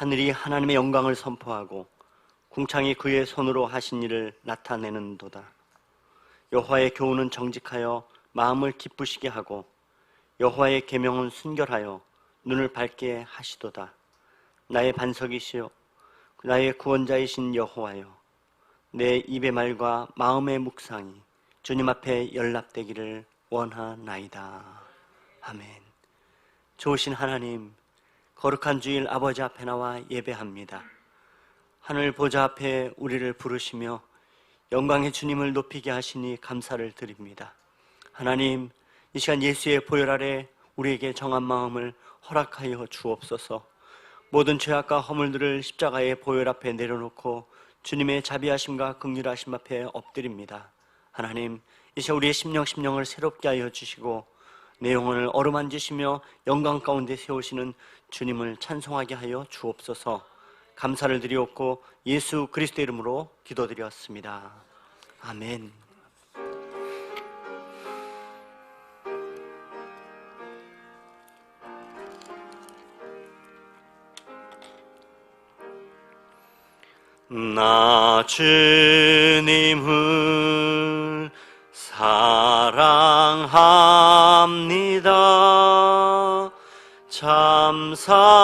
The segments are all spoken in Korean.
하늘이 하나님의 영광을 선포하고 궁창이 그의 손으로 하신 일을 나타내는도다. 여호와의 교훈은 정직하여 마음을 기쁘시게 하고 여호와의 계명은 순결하여 눈을 밝게 하시도다. 나의 반석이시여 나의 구원자이신 여호와여, 내 입의 말과 마음의 묵상이 주님 앞에 연락되기를 원하나이다. 아멘. 좋으신 하나님, 거룩한 주일 아버지 앞에 나와 예배합니다. 하늘 보좌 앞에 우리를 부르시며 영광의 주님을 높이게 하시니 감사를 드립니다. 하나님, 이 시간 예수의 보혈 아래 우리에게 정한 마음을 허락하여 주옵소서. 모든 죄악과 허물들을 십자가의 보혈 앞에 내려놓고 주님의 자비하심과 긍휼하심 앞에 엎드립니다. 하나님, 이 시간 우리의 심령을 새롭게 하여 주시고 내 영혼을 어루만지시며 영광 가운데 세우시는 주님을 찬송하게 하여 주옵소서. 감사를 드리옵고 예수 그리스도의 이름으로 기도드렸습니다. 아멘. 나 주님을 사랑합니다. 참 사랑해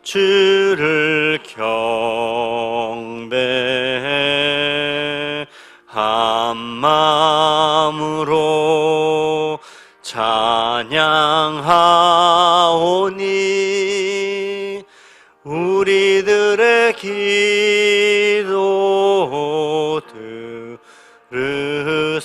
주를 경배해 한 마음으로 찬양하오니 우리들의 기도 들으소서.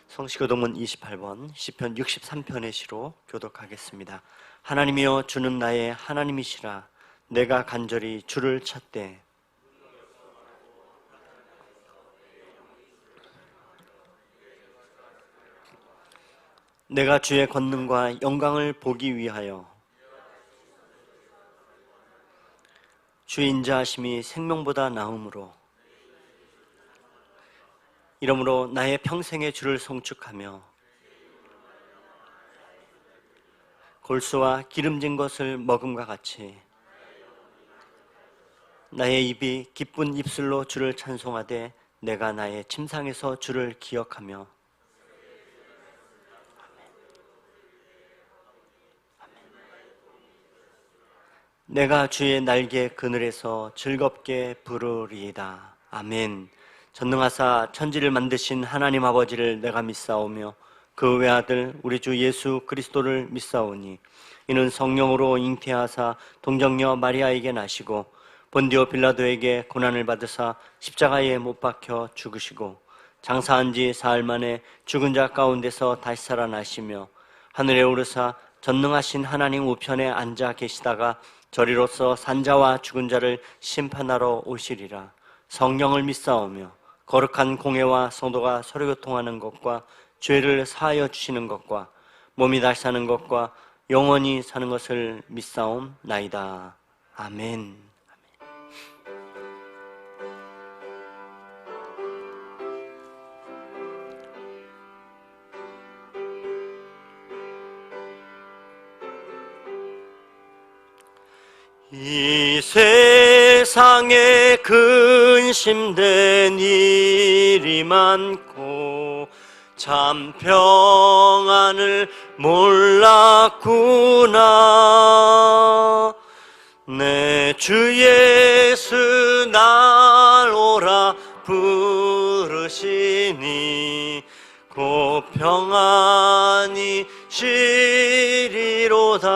성시교동문 28번 시편 63편의 시로 교독하겠습니다. 하나님이여 주는 나의 하나님이시라. 내가 간절히 주를 찾되 내가 주의 권능과 영광을 보기 위하여 주의 인자하심이 생명보다 나음으로 이러므로 나의 평생에 주를 송축하며 골수와 기름진 것을 먹음과 같이 나의 입이 기쁜 입술로 주를 찬송하되 내가 나의 침상에서 주를 기억하며 내가 주의 날개 그늘에서 즐겁게 부르리이다. 아멘. 전능하사 천지를 만드신 하나님 아버지를 내가 믿사오며 그 외아들 우리 주 예수 그리스도를 믿사오니 이는 성령으로 잉태하사 동정녀 마리아에게 나시고 본디오 빌라도에게 고난을 받으사 십자가에 못 박혀 죽으시고 장사한 지 사흘 만에 죽은 자 가운데서 다시 살아나시며 하늘에 오르사 전능하신 하나님 우편에 앉아 계시다가 저리로서 산자와 죽은 자를 심판하러 오시리라. 성령을 믿사오며 거룩한 공회와 성도가 서로 교통하는 것과 죄를 사하여 주시는 것과 몸이 다시 사는 것과 영원히 사는 것을 믿사옵나이다. 아멘. 이 세상에 근심된 일이 많고 참 평안을 몰랐구나. 내 주 예수 날 오라 부르시니 곧 평안이 시리로다.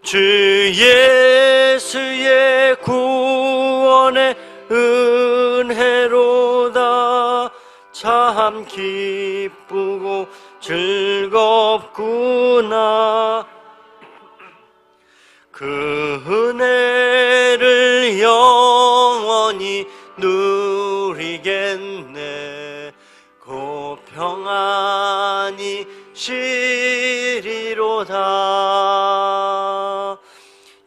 주 예수의 구원의 은혜로다. 참 기쁘고 즐겁구나. 그 은혜를 영원히 누리겠네. 곧 평안이 시리로다.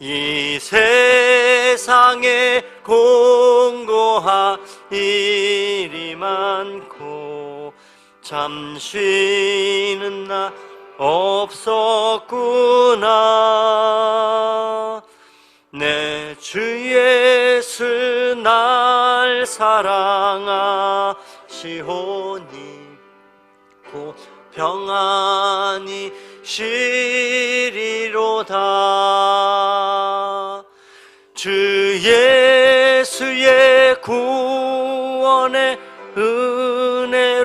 이 세상에 공고한 일이 많고 잠 쉬는 나 없었구나. 내 주 예수 날 사랑하시오니 곧 평안히 쉬리로다. 주 예수의 구원의 은혜로다.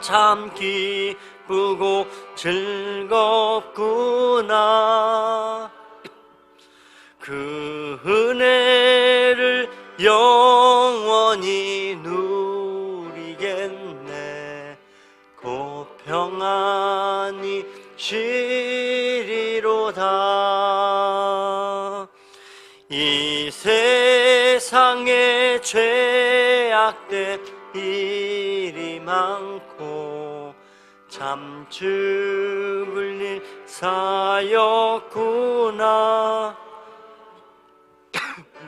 참 기쁘고 즐겁구나. 그 은혜를 영원히 누리겠네. 곧 평안히 쉬리로다. 이 세상에 죄악된 일이 많고 참 죽을 일 사였구나.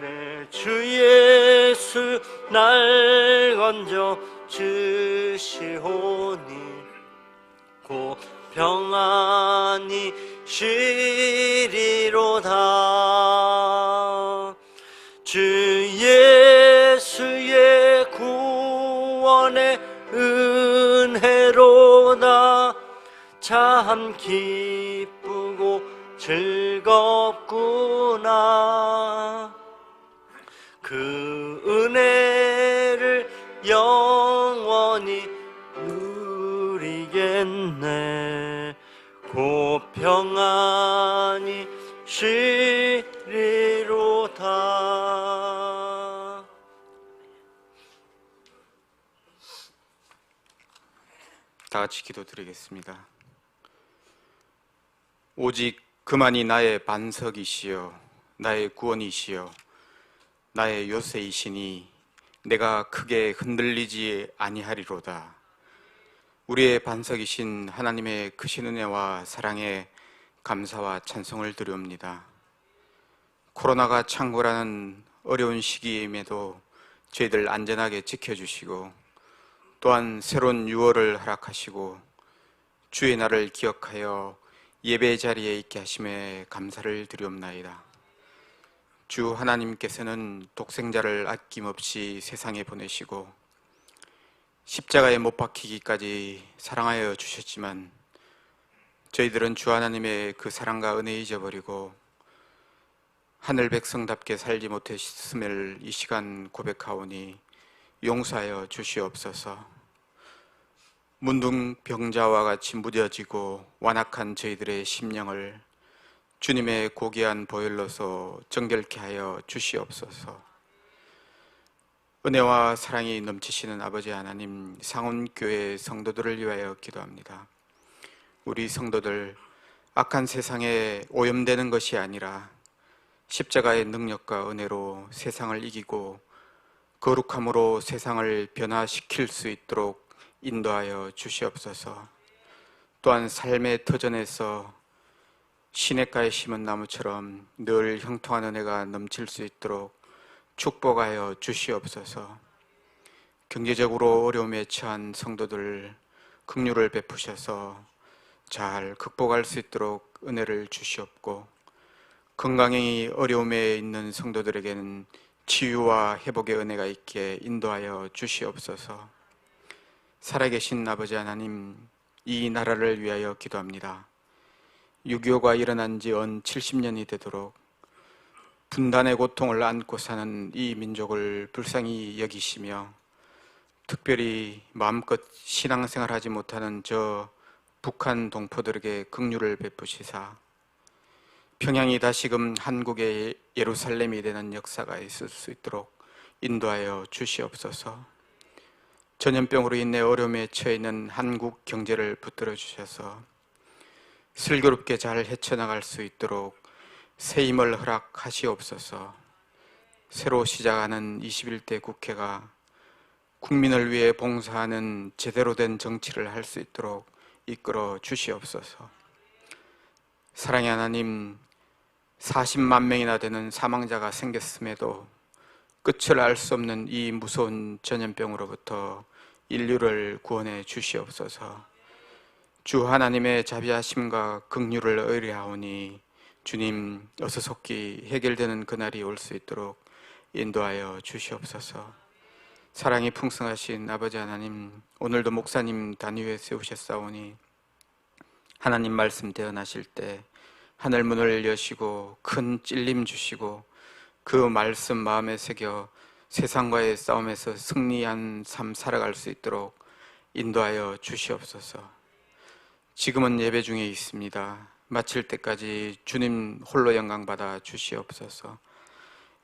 내 주 예수 날 건져 주시오니 곧 평안히 쉬리로다. 주 예수의 구원의 은혜로다. 참 기쁘고 즐겁구나. 그 은혜를 영원히 누리겠네. 곧 평안히 쉬리로다. 다 같이 기도드리겠습니다. 오직 그만이 나의 반석이시여 나의 구원이시여 나의 요새이시니 내가 크게 흔들리지 아니하리로다. 우리의 반석이신 하나님의 크신 은혜와 사랑에 감사와 찬송을 드리옵니다. 코로나가 창궐하는 어려운 시기임에도 저희들 안전하게 지켜주시고 또한 새로운 6월을 허락하시고 주의 날을 기억하여 예배 자리에 있게 하심에 감사를 드리옵나이다. 주 하나님께서는 독생자를 아낌없이 세상에 보내시고 십자가에 못 박히기까지 사랑하여 주셨지만 저희들은 주 하나님의 그 사랑과 은혜 잊어버리고 하늘 백성답게 살지 못했음을 이 시간 고백하오니 용서하여 주시옵소서. 문둥병자와 같이 무뎌지고 완악한 저희들의 심령을 주님의 고귀한 보혈로서 정결케 하여 주시옵소서. 은혜와 사랑이 넘치시는 아버지 하나님, 상온교회 성도들을 위하여 기도합니다. 우리 성도들 악한 세상에 오염되는 것이 아니라 십자가의 능력과 은혜로 세상을 이기고 거룩함으로 세상을 변화시킬 수 있도록 인도하여 주시옵소서. 또한 삶의 터전에서 시냇가에 심은 나무처럼 늘 형통한 은혜가 넘칠 수 있도록 축복하여 주시옵소서. 경제적으로 어려움에 처한 성도들 긍휼을 베푸셔서 잘 극복할 수 있도록 은혜를 주시옵고 건강이 어려움에 있는 성도들에게는 치유와 회복의 은혜가 있게 인도하여 주시옵소서. 살아계신 아버지 하나님, 이 나라를 위하여 기도합니다. 6.25가 일어난 지 언 70년이 되도록 분단의 고통을 안고 사는 이 민족을 불쌍히 여기시며 특별히 마음껏 신앙생활하지 못하는 저 북한 동포들에게 긍휼을 베푸시사 평양이 다시금 한국의 예루살렘이 되는 역사가 있을 수 있도록 인도하여 주시옵소서. 전염병으로 인해 어려움에 처해 있는 한국 경제를 붙들어 주셔서 슬기롭게 잘 헤쳐나갈 수 있도록 새 힘을 허락하시옵소서. 새로 시작하는 21대 국회가 국민을 위해 봉사하는 제대로 된 정치를 할 수 있도록 이끌어 주시옵소서. 사랑의 하나님, 40만 명이나 되는 사망자가 생겼음에도 끝을 알 수 없는 이 무서운 전염병으로부터 인류를 구원해 주시옵소서. 주 하나님의 자비하심과 긍휼을 의뢰하오니 주님 어서 속히 해결되는 그날이 올 수 있도록 인도하여 주시옵소서. 사랑이 풍성하신 아버지 하나님, 오늘도 목사님 단위에 세우셨사오니 하나님 말씀 대언하실 때 하늘 문을 여시고 큰 찔림 주시고 그 말씀 마음에 새겨 세상과의 싸움에서 승리한 삶 살아갈 수 있도록 인도하여 주시옵소서. 지금은 예배 중에 있습니다. 마칠 때까지 주님 홀로 영광 받아 주시옵소서.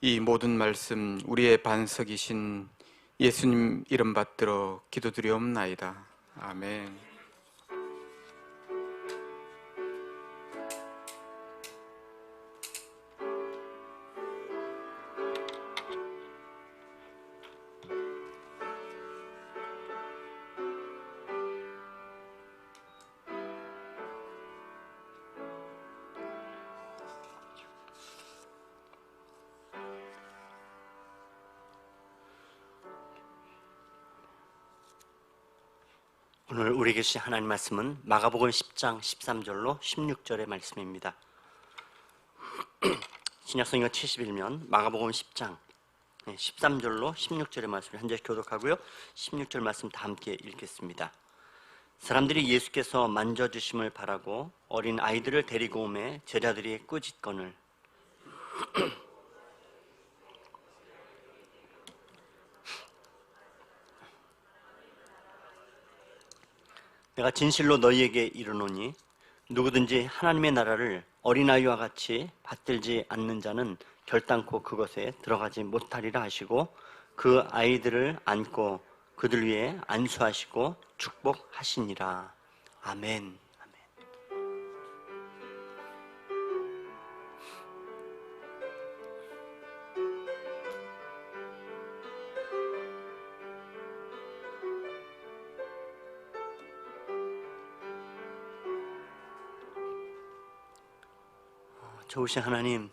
이 모든 말씀 우리의 반석이신 예수님 이름 받들어 기도드리옵나이다. 아멘. 오늘 우리에게 주신 하나님 말씀은 마가복음 10장 13절로 16절의 말씀입니다. 신약성경 71면 마가복음 10장 13절로 16절의 말씀을 한 절씩 교독하고요. 16절 말씀 다 함께 읽겠습니다. 사람들이 예수께서 만져주심을 바라고 어린 아이들을 데리고 오매 제자들이 꾸짖거늘 내가 진실로 너희에게 이르노니 누구든지 하나님의 나라를 어린아이와 같이 받들지 않는 자는 결단코 그것에 들어가지 못하리라 하시고 그 아이들을 안고 그들 위에 안수하시고 축복하시니라. 아멘. 좋으신 하나님,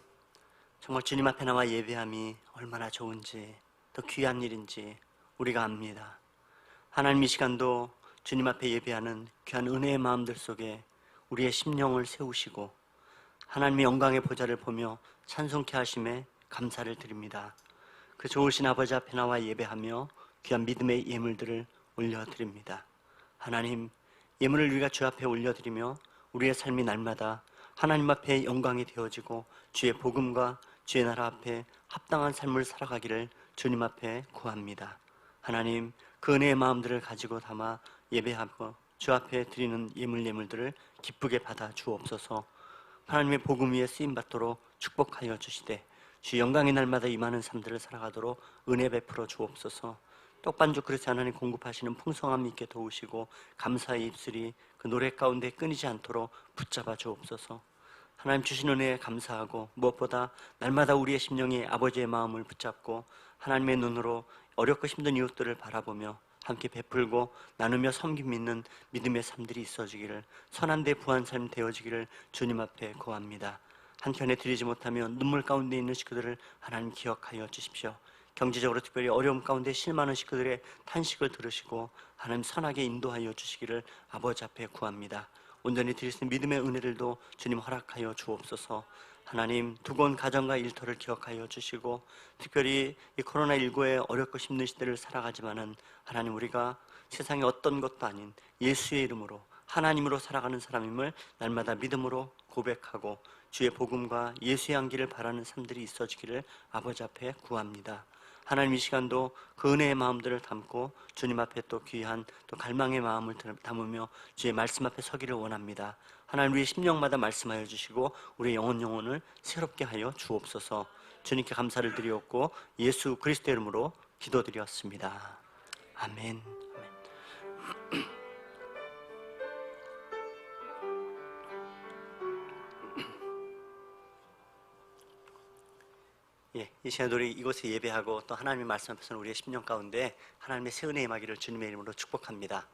정말 주님 앞에 나와 예배함이 얼마나 좋은지, 더 귀한 일인지 우리가 압니다. 하나님, 이 시간도 주님 앞에 예배하는 귀한 은혜의 마음들 속에 우리의 심령을 세우시고 하나님의 영광의 보좌를 보며 찬송케 하심에 감사를 드립니다. 그 좋으신 아버지 앞에 나와 예배하며 귀한 믿음의 예물들을 올려드립니다. 하나님, 예물을 우리가 주 앞에 올려드리며 우리의 삶이 날마다 하나님 앞에 영광이 되어지고 주의 복음과 주의 나라 앞에 합당한 삶을 살아가기를 주님 앞에 구합니다. 하나님, 그 은혜의 마음들을 가지고 담아 예배하고 주 앞에 드리는 예물들을 기쁘게 받아 주옵소서. 하나님의 복음 위에 쓰임받도록 축복하여 주시되 주 영광의 날마다 임하는 삶들을 살아가도록 은혜 베풀어 주옵소서. 떡반죽 그릇에 하나님 공급하시는 풍성함 있게 도우시고 감사의 입술이 그 노래 가운데 끊이지 않도록 붙잡아 주옵소서. 하나님 주신 은혜에 감사하고 무엇보다 날마다 우리의 심령이 아버지의 마음을 붙잡고 하나님의 눈으로 어렵고 힘든 이웃들을 바라보며 함께 베풀고 나누며 섬김 있는 믿음의 삶들이 있어지기를, 선한 데 부한 삶 되어지기를 주님 앞에 구합니다. 한켠에 드리지 못하면 눈물 가운데 있는 식구들을 하나님 기억하여 주십시오. 경제적으로 특별히 어려움 가운데 실망하는 식구들의 탄식을 들으시고 하나님 선하게 인도하여 주시기를 아버지 앞에 구합니다. 온전히 드릴 수 있는 믿음의 은혜들도 주님 허락하여 주옵소서. 하나님, 두꺼운 가정과 일터를 기억하여 주시고 특별히 이 코로나19의 어렵고 힘든 시대를 살아가지만은 하나님, 우리가 세상의 어떤 것도 아닌 예수의 이름으로 하나님으로 살아가는 사람임을 날마다 믿음으로 고백하고 주의 복음과 예수의 향기를 바라는 삶들이 있어지기를 아버지 앞에 구합니다. 하나님, 이 시간도 그 은혜의 마음들을 담고 주님 앞에 또 귀한 또 갈망의 마음을 담으며 주의 말씀 앞에 서기를 원합니다. 하나님, 우리의 심령마다 말씀하여 주시고 우리의 영혼을 새롭게 하여 주옵소서. 주님께 감사를 드리옵고 예수 그리스도의 이름으로 기도드렸습니다. 아멘. 예, 이 시간에 우리 이곳에 예배하고 또 하나님의 말씀 앞에서는 우리의 심령 가운데 하나님의 새 은혜 임하기를 주님의 이름으로 축복합니다.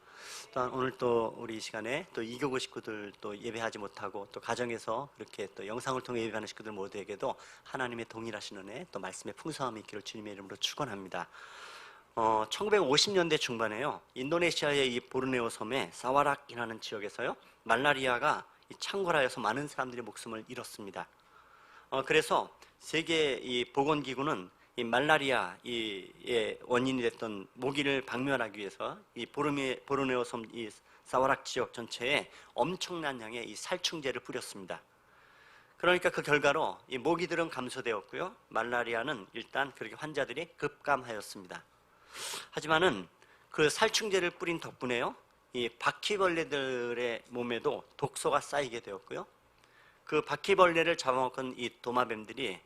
또한 오늘 또 우리 이 시간에 또 이교구 식구들 또 예배하지 못하고 또 가정에서 이렇게 또 영상을 통해 예배하는 식구들 모두에게도 하나님의 동일하신 은혜 또 말씀의 풍성함이 있기를 주님의 이름으로 축원합니다. 1950년대 중반에요, 인도네시아의 이 보르네오 섬의 사와락이라는 지역에서요, 말라리아가 창궐하여서 많은 사람들이 목숨을 잃었습니다. 그래서 세계 이 보건기구는 이 말라리아의 원인이 됐던 모기를 박멸하기 위해서 이 보르네오 섬 이 사와락 지역 전체에 엄청난 양의 이 살충제를 뿌렸습니다. 그러니까 그 결과로 이 모기들은 감소되었고요, 말라리아는 일단 그렇게 환자들이 급감하였습니다. 하지만은 그 살충제를 뿌린 덕분에요, 이 바퀴벌레들의 몸에도 독소가 쌓이게 되었고요, 그 바퀴벌레를 잡아먹은 이 도마뱀들이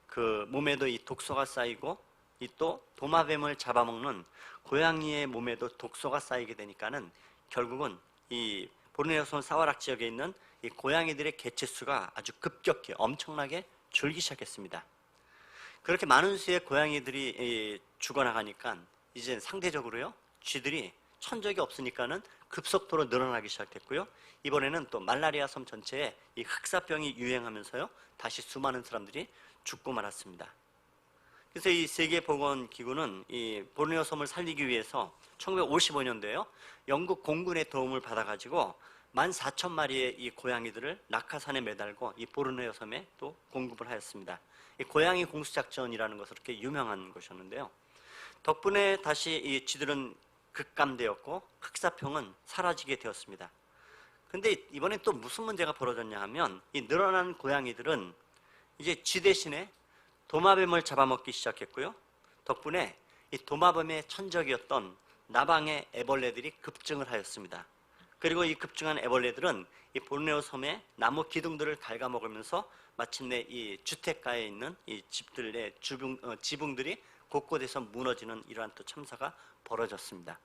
그 몸에도 이 독소가 쌓이고, 이 또 도마뱀을 잡아먹는 고양이의 몸에도 독소가 쌓이게 되니까는 결국은 이 보르네오 섬 사와락 지역에 있는 이 고양이들의 개체수가 아주 급격히 엄청나게 줄기 시작했습니다. 그렇게 많은 수의 고양이들이 죽어나가니까 이제 상대적으로요, 쥐들이 천적이 없으니까는 급속도로 늘어나기 시작했고요, 이번에는 또 말라리아 섬 전체에 이 흑사병이 유행하면서요, 다시 수많은 사람들이 죽고 말았습니다. 그래서 이 세계보건기구는 이 보르네오 섬을 살리기 위해서 1955년도에요, 영국 공군의 도움을 받아가지고 14,000마리의 이 고양이들을 낙하산에 매달고 이 보르네오 섬에 또 공급을 하였습니다. 이 고양이 공수작전이라는 것으로 이렇게 유명한 것이었는데요, 덕분에 다시 이 쥐들은 급감되었고 흑사병은 사라지게 되었습니다. 근데 이번에 또 무슨 문제가 벌어졌냐 하면, 이 늘어난 고양이들은 이제 쥐 대신에 도마뱀을 잡아먹기 시작했고요, 덕분에 이 도마뱀의 천적이었던 나방의 애벌레들이 급증을 하였습니다. 그리고 이 급증한 애벌레들은 이 보르네오 섬의 나무 기둥들을 갉아먹으면서 마침내 이 주택가에 있는 이 집들의 지붕들이 곳곳에서 무너지는 이러한 또 참사가 벌어졌습니다.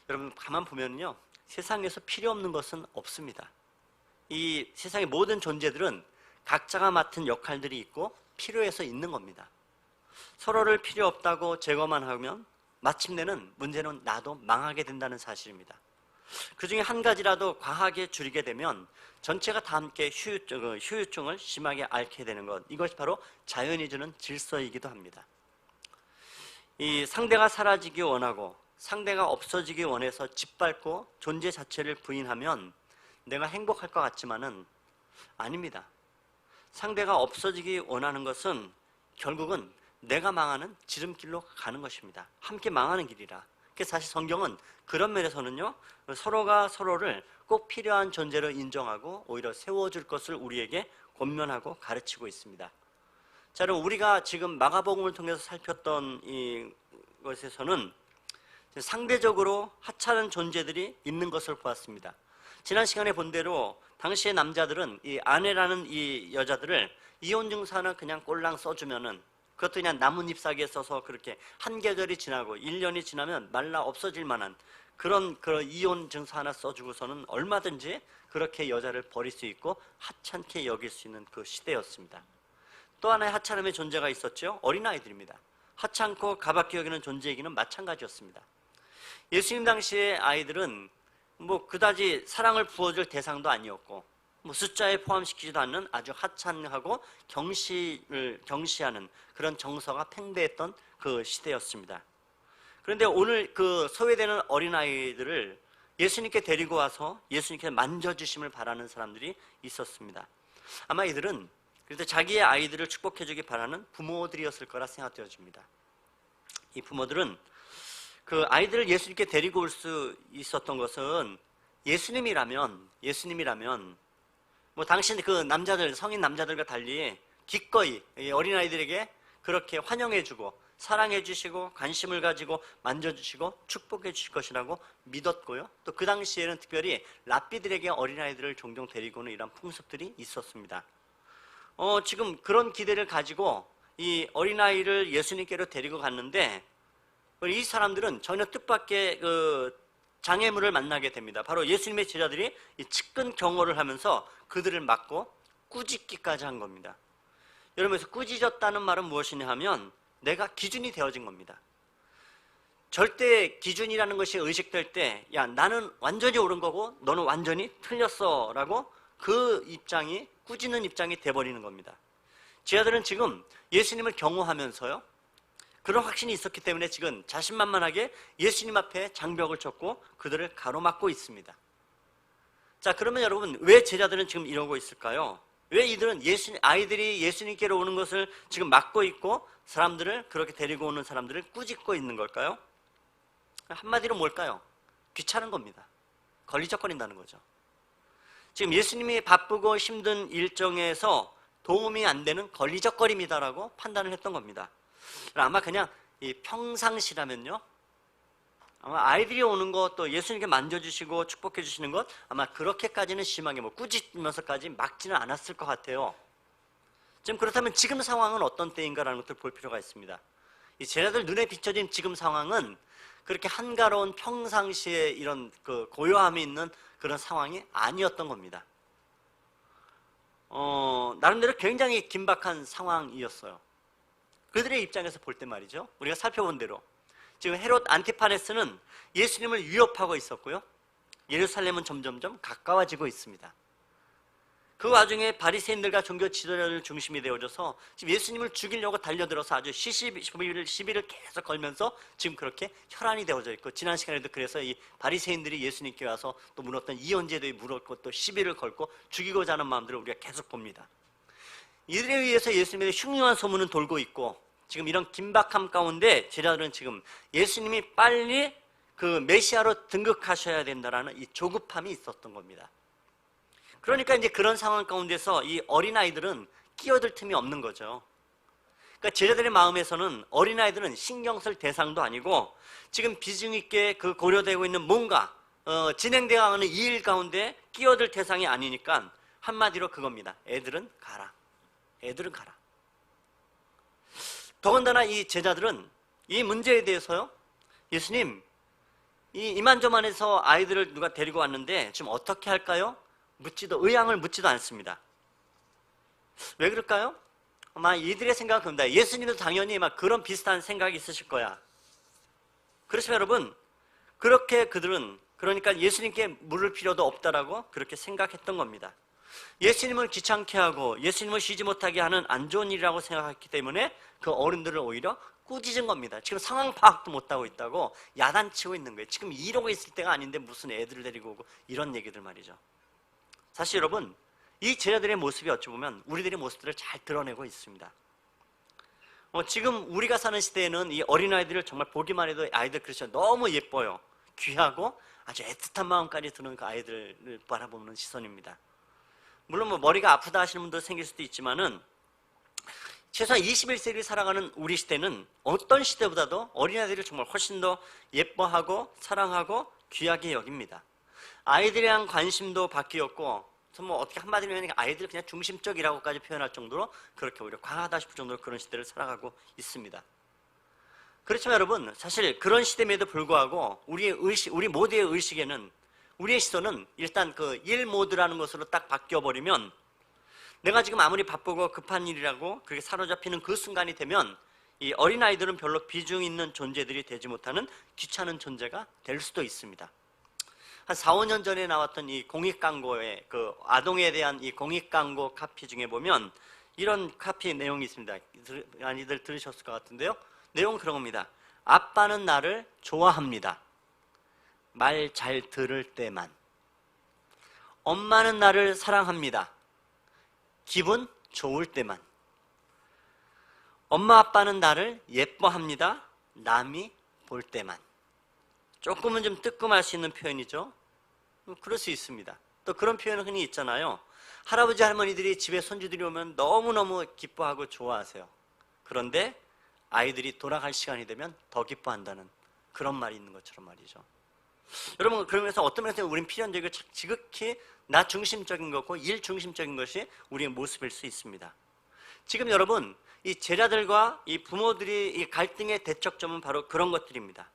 여러분 가만 보면요, 세상에서 필요 없는 것은 없습니다. 이 세상의 모든 존재들은 각자가 맡은 역할들이 있고 필요해서 있는 겁니다. 서로를 필요 없다고 제거만 하면 마침내는 문제는 나도 망하게 된다는 사실입니다. 그 중에 한 가지라도 과하게 줄이게 되면 전체가 다 함께 후유증을 심하게 앓게 되는 것, 이것이 바로 자연이 주는 질서이기도 합니다. 이 상대가 사라지기 원하고 상대가 없어지기 원해서 짓밟고 존재 자체를 부인하면 내가 행복할 것 같지만은 아닙니다. 상대가 없어지기 원하는 것은 결국은 내가 망하는 지름길로 가는 것입니다. 함께 망하는 길이라. 그래서 사실 성경은 그런 면에서는요, 서로가 서로를 꼭 필요한 존재로 인정하고 오히려 세워줄 것을 우리에게 권면하고 가르치고 있습니다. 자, 그럼 우리가 지금 마가복음을 통해서 살폈던 이것에서는 상대적으로 하찮은 존재들이 있는 것을 보았습니다. 지난 시간에 본 대로 당시의 남자들은 이 아내라는 이 여자들을 이혼 증서 하나 그냥 꼴랑 써주면은, 그것도 그냥 나뭇잎 사기에 써서 그렇게 한 계절이 지나고 1년이 지나면 말라 없어질 만한 그런 이혼 증서 하나 써주고서는 얼마든지 그렇게 여자를 버릴 수 있고 하찮게 여길 수 있는 그 시대였습니다. 또 하나의 하찮음의 존재가 있었죠. 어린아이들입니다. 하찮고 가볍게 여기는 존재이기는 마찬가지였습니다. 예수님 당시의 아이들은 뭐 그다지 사랑을 부어줄 대상도 아니었고, 뭐 숫자에 포함시키지도 않는 아주 하찮하고 경시하는 그런 정서가 팽배했던 그 시대였습니다. 그런데 오늘 그 소외되는 어린아이들을 예수님께 데리고 와서 예수님께 만져주심을 바라는 사람들이 있었습니다. 아마 이들은 그래도 자기의 아이들을 축복해주기 바라는 부모들이었을 거라 생각되어집니다. 이 부모들은 그 아이들을 예수님께 데리고 올 수 있었던 것은 예수님이라면 뭐 당신 그 남자들, 성인 남자들과 달리 기꺼이 어린아이들에게 그렇게 환영해주고 사랑해주시고 관심을 가지고 만져주시고 축복해주실 것이라고 믿었고요, 또 그 당시에는 특별히 랍비들에게 어린아이들을 종종 데리고 오는 이런 풍습들이 있었습니다. 지금 그런 기대를 가지고 이 어린아이를 예수님께로 데리고 갔는데, 이 사람들은 전혀 뜻밖의 그 장애물을 만나게 됩니다. 바로 예수님의 제자들이 이 측근 경호를 하면서 그들을 막고 꾸짖기까지 한 겁니다. 여러분에서 꾸짖었다는 말은 무엇이냐 하면 내가 기준이 되어진 겁니다. 절대 기준이라는 것이 의식될 때, 야, 나는 완전히 옳은 거고 너는 완전히 틀렸어 라고 그 입장이, 꾸짖는 입장이 돼버리는 겁니다. 제자들은 지금 예수님을 경호하면서요, 그런 확신이 있었기 때문에 지금 자신만만하게 예수님 앞에 장벽을 쳤고 그들을 가로막고 있습니다. 자, 그러면 여러분, 왜 제자들은 지금 이러고 있을까요? 왜 이들은 아이들이 예수님께로 오는 것을 지금 막고 있고 사람들을, 그렇게 데리고 오는 사람들을 꾸짖고 있는 걸까요? 한마디로 뭘까요? 귀찮은 겁니다. 걸리적거린다는 거죠. 지금 예수님이 바쁘고 힘든 일정에서 도움이 안 되는 걸리적거림이다라고 판단을 했던 겁니다. 아마 그냥 이 평상시라면요, 아마 아이들이 오는 것, 또 예수님께 만져주시고 축복해 주시는 것, 아마 그렇게까지는 심하게 꾸짖으면서까지 막지는 않았을 것 같아요. 지금 그렇다면 지금 상황은 어떤 때인가라는 것을 볼 필요가 있습니다. 이 제자들 눈에 비춰진 지금 상황은 그렇게 한가로운 평상시에 이런 그 고요함이 있는 그런 상황이 아니었던 겁니다. 나름대로 굉장히 긴박한 상황이었어요. 그들의 입장에서 볼 때 말이죠, 우리가 살펴본 대로 지금 헤롯 안티파네스는 예수님을 위협하고 있었고요, 예루살렘은 점점점 가까워지고 있습니다. 그 와중에 바리새인들과 종교 지도자들 중심이 되어져서 지금 예수님을 죽이려고 달려들어서 아주 시비를 계속 걸면서 지금 그렇게 혈안이 되어져 있고, 지난 시간에도 그래서 이 바리새인들이 예수님께 와서 또 물었던 이언제도에 물었고 또 시비를 걸고 죽이고자 하는 마음들을 우리가 계속 봅니다. 이들에 의해서 예수님의 흉흉한 소문은 돌고 있고, 지금 이런 긴박함 가운데 제자들은 지금 예수님이 빨리 그 메시아로 등극하셔야 된다라는 이 조급함이 있었던 겁니다. 그러니까 이제 그런 상황 가운데서 이 어린아이들은 끼어들 틈이 없는 거죠. 그러니까 제자들의 마음에서는 어린아이들은 신경 쓸 대상도 아니고 지금 비중 있게 그 고려되고 있는 뭔가 진행되어 가는 이 일 가운데 끼어들 대상이 아니니까 한마디로 그겁니다. 애들은 가라. 애들은 가라. 더군다나 이 제자들은 이 문제에 대해서요, 예수님, 이 이만저만해서 아이들을 누가 데리고 왔는데 지금 어떻게 할까요? 의향을 묻지도 않습니다. 왜 그럴까요? 아마 이들의 생각은 그겁니다. 예수님도 당연히 막 그런 비슷한 생각이 있으실 거야. 그렇지만 여러분, 그렇게 그들은, 그러니까 예수님께 물을 필요도 없다라고 그렇게 생각했던 겁니다. 예수님을 귀찮게 하고 예수님을 쉬지 못하게 하는 안 좋은 일이라고 생각했기 때문에 그 어른들을 오히려 꾸짖은 겁니다. 지금 상황 파악도 못하고 있다고 야단치고 있는 거예요. 지금 이러고 있을 때가 아닌데 무슨 애들을 데리고 오고, 이런 얘기들 말이죠. 사실 여러분, 이 제자들의 모습이 어찌 보면 우리들의 모습들을 잘 드러내고 있습니다. 지금 우리가 사는 시대에는 이 어린아이들을 정말 보기만 해도 아이들 그렇죠, 너무 예뻐요. 귀하고 아주 애틋한 마음까지 드는 그 아이들을 바라보는 시선입니다. 물론 머리가 아프다 하시는 분도 생길 수도 있지만은, 최소한 21세기를 살아가는 우리 시대는 어떤 시대보다도 어린아이들을 정말 훨씬 더 예뻐하고 사랑하고 귀하게 여깁니다. 아이들에 대한 관심도 바뀌었고, 어떻게 한마디로 하면 아이들 그냥 중심적이라고까지 표현할 정도로 그렇게 오히려 과하다 싶을 정도로 그런 시대를 살아가고 있습니다. 그렇지만 여러분, 사실 그런 시대임에도 불구하고 우리 모두의 의식에는, 우리의 시선은 일단 그 일 모드라는 것으로 딱 바뀌어버리면, 내가 지금 아무리 바쁘고 급한 일이라고 그렇게 사로잡히는 그 순간이 되면 이 어린아이들은 별로 비중 있는 존재들이 되지 못하는 귀찮은 존재가 될 수도 있습니다. 한 4, 5년 전에 나왔던 이 공익광고의 그 아동에 대한 이 공익광고 카피 중에 보면 이런 카피 내용이 있습니다. 많이들 들으셨을 것 같은데요. 내용은 그런 겁니다. 아빠는 나를 좋아합니다. 말 잘 들을 때만. 엄마는 나를 사랑합니다. 기분 좋을 때만. 엄마 아빠는 나를 예뻐합니다. 남이 볼 때만. 조금은 좀 뜨끔할 수 있는 표현이죠. 그럴 수 있습니다. 또 그런 표현은 흔히 있잖아요. 할아버지 할머니들이 집에 손주들이 오면 너무너무 기뻐하고 좋아하세요. 그런데 아이들이 돌아갈 시간이 되면 더 기뻐한다는 그런 말이 있는 것처럼 말이죠. 여러분, 그러면서 어떤 면에서 우린 필연적이고 지극히 나 중심적인 것고 일 중심적인 것이 우리의 모습일 수 있습니다. 지금 여러분, 이 제자들과 이 부모들이 이 갈등의 대척점은 바로 그런 것들입니다.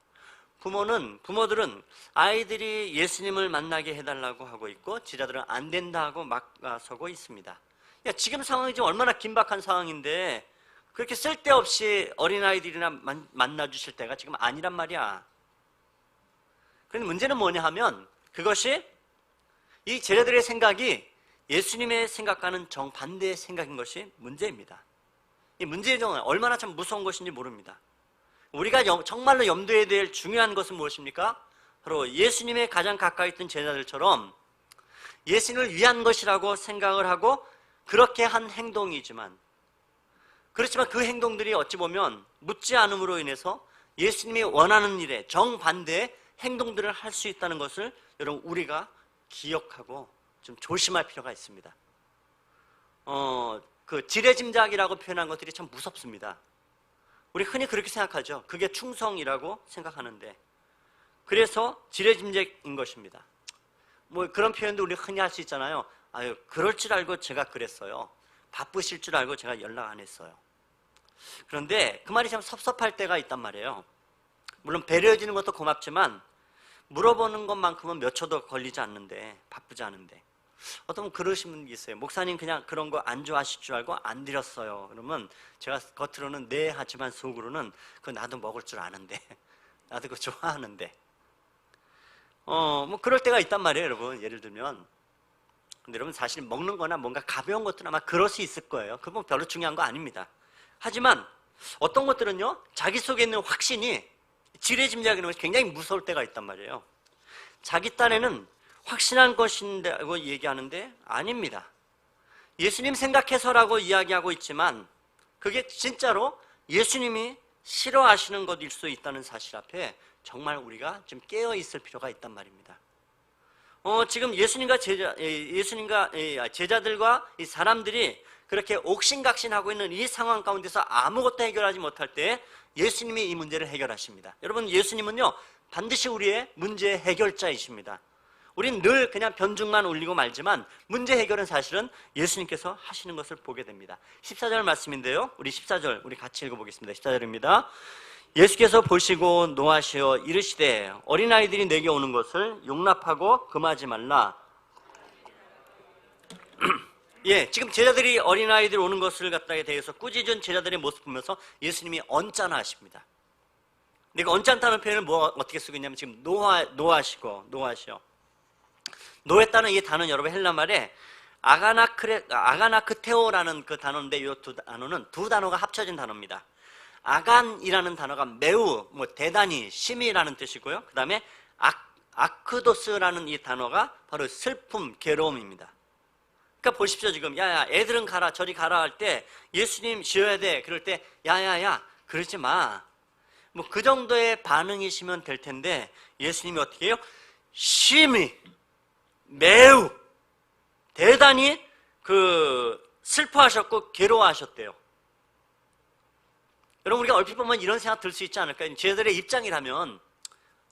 부모들은 아이들이 예수님을 만나게 해달라고 하고 있고, 제자들은 안 된다 하고 막서고 있습니다. 야, 지금 상황이 지금 얼마나 긴박한 상황인데 그렇게 쓸데없이 어린아이들이나 만나 주실 때가 지금 아니란 말이야. 그런데 문제는 뭐냐 하면 그것이 이 제자들의 생각이 예수님의 생각과는 정반대의 생각인 것이 문제입니다. 이 문제의 정은 얼마나 참 무서운 것인지 모릅니다. 우리가 정말로 염두에 될 중요한 것은 무엇입니까? 바로 예수님의 가장 가까이 있던 제자들처럼 예수님을 위한 것이라고 생각을 하고 그렇게 한 행동이지만, 그렇지만 그 행동들이 어찌 보면 묻지 않음으로 인해서 예수님이 원하는 일에 정반대의 행동들을 할 수 있다는 것을 여러분 우리가 기억하고 좀 조심할 필요가 있습니다. 그 지레짐작이라고 표현한 것들이 참 무섭습니다. 우리 흔히 그렇게 생각하죠. 그게 충성이라고 생각하는데, 그래서 지레짐작인 것입니다. 뭐 그런 표현도 우리 흔히 할 수 있잖아요. 아유, 그럴 줄 알고 제가 그랬어요. 바쁘실 줄 알고 제가 연락 안 했어요. 그런데 그 말이 참 섭섭할 때가 있단 말이에요. 물론 배려해 주는 것도 고맙지만 물어보는 것만큼은 몇 초도 걸리지 않는데, 바쁘지 않은데, 어떤 분 그러시는 분이 있어요. 목사님 그냥 그런 거 안 좋아하실 줄 알고 안 드렸어요. 그러면 제가 겉으로는 네 하지만 속으로는 그거 나도 먹을 줄 아는데 나도 그거 좋아하는데, 뭐 그럴 때가 있단 말이에요, 여러분. 예를 들면, 근데 여러분 사실 먹는 거나 뭔가 가벼운 것들은 아마 그럴 수 있을 거예요. 그건 별로 중요한 거 아닙니다. 하지만 어떤 것들은요, 자기 속에 있는 확신이 지레짐작이라는 것이 굉장히 무서울 때가 있단 말이에요. 자기 딴에는 확신한 것인다고 얘기하는데 아닙니다. 예수님 생각해서라고 이야기하고 있지만 그게 진짜로 예수님이 싫어하시는 것일 수 있다는 사실 앞에 정말 우리가 좀 깨어 있을 필요가 있단 말입니다. 지금 예수님과 제자들과 이 사람들이 그렇게 옥신각신하고 있는 이 상황 가운데서 아무것도 해결하지 못할 때 예수님이 이 문제를 해결하십니다. 여러분, 예수님은요 반드시 우리의 문제 해결자이십니다. 우린 늘 그냥 변죽만 올리고 말지만 문제 해결은 사실은 예수님께서 하시는 것을 보게 됩니다. 14절 말씀인데요, 우리 14절 우리 같이 읽어보겠습니다. 14절입니다. 예수께서 보시고 노하시어 이르시되 어린아이들이 내게 오는 것을 용납하고 금하지 말라. 예, 지금 제자들이 어린아이들 오는 것을 갖다에 대해서 꾸짖은 제자들의 모습 보면서 예수님이 언짢아 하십니다. 근데 그 언짢다는 표현을 어떻게 쓰고 있냐면 지금 노하시어. 노했다는 이 단어는 여러분 헬라 말에 아가나크테오라는 그 단어인데 이 두 단어는 두 단어가 합쳐진 단어입니다. 아간이라는 단어가 매우, 대단히, 심히라는 뜻이고요. 그 다음에 아크도스라는 이 단어가 바로 슬픔, 괴로움입니다. 그러니까 보십시오. 지금 야야 애들은 가라 저리 가라 할 때 예수님 쉬어야 돼 그럴 때 야야야 그러지 마, 뭐 그 정도의 반응이시면 될 텐데 예수님이 어떻게 해요? 심히, 매우, 대단히 슬퍼하셨고 괴로워하셨대요. 여러분, 우리가 얼핏 보면 이런 생각 들 수 있지 않을까요? 제자들의 입장이라면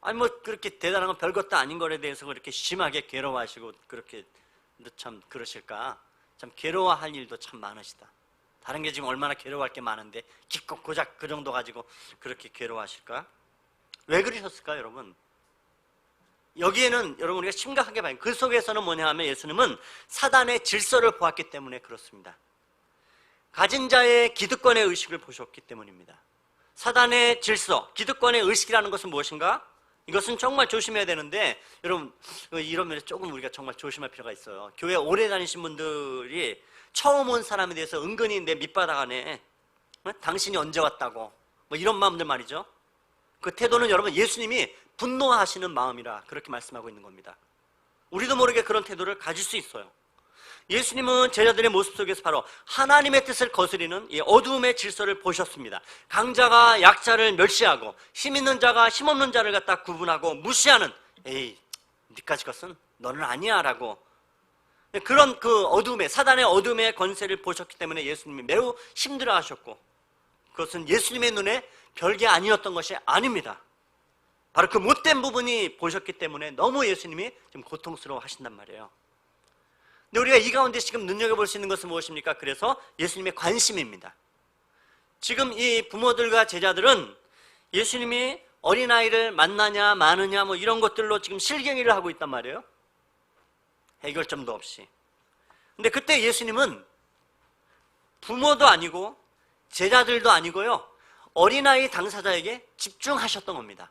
아니 뭐 그렇게 대단한 건 별것도 아닌 거에 대해서 그렇게 심하게 괴로워하시고 그렇게 참 그러실까? 참 괴로워할 일도 참 많으시다. 다른 게 지금 얼마나 괴로워할 게 많은데 기껏 고작 그 정도 가지고 그렇게 괴로워하실까? 왜 그러셨을까, 여러분? 여기에는 여러분 우리가 심각하게 봐요. 그 속에서는 뭐냐 하면 예수님은 사단의 질서를 보았기 때문에 그렇습니다. 가진 자의 기득권의 의식을 보셨기 때문입니다. 사단의 질서, 기득권의 의식이라는 것은 무엇인가? 이것은 정말 조심해야 되는데 여러분 이런 면에 조금 우리가 정말 조심할 필요가 있어요. 교회 오래 다니신 분들이 처음 온 사람에 대해서 은근히 내 밑바닥 안에 당신이 언제 왔다고 뭐 이런 마음들 말이죠. 그 태도는 여러분 예수님이 분노하시는 마음이라 그렇게 말씀하고 있는 겁니다. 우리도 모르게 그런 태도를 가질 수 있어요. 예수님은 제자들의 모습 속에서 바로 하나님의 뜻을 거스리는 이 어두움의 질서를 보셨습니다. 강자가 약자를 멸시하고 힘 있는 자가 힘 없는 자를 갖다 구분하고 무시하는, 에이 니까지 것은 너는 아니야 라고, 그런 그 어둠의, 사단의 어둠의 권세를 보셨기 때문에 예수님이 매우 힘들어하셨고 그것은 예수님의 눈에 별게 아니었던 것이 아닙니다. 바로 그 못된 부분이 보셨기 때문에 너무 예수님이 좀 고통스러워 하신단 말이에요. 근데 우리가 이 가운데 지금 눈여겨볼 수 있는 것은 무엇입니까? 그래서 예수님의 관심입니다. 지금 이 부모들과 제자들은 예수님이 어린아이를 만나냐 마느냐 뭐 이런 것들로 지금 실갱이를 하고 있단 말이에요. 해결점도 없이. 근데 그때 예수님은 부모도 아니고 제자들도 아니고요, 어린아이 당사자에게 집중하셨던 겁니다.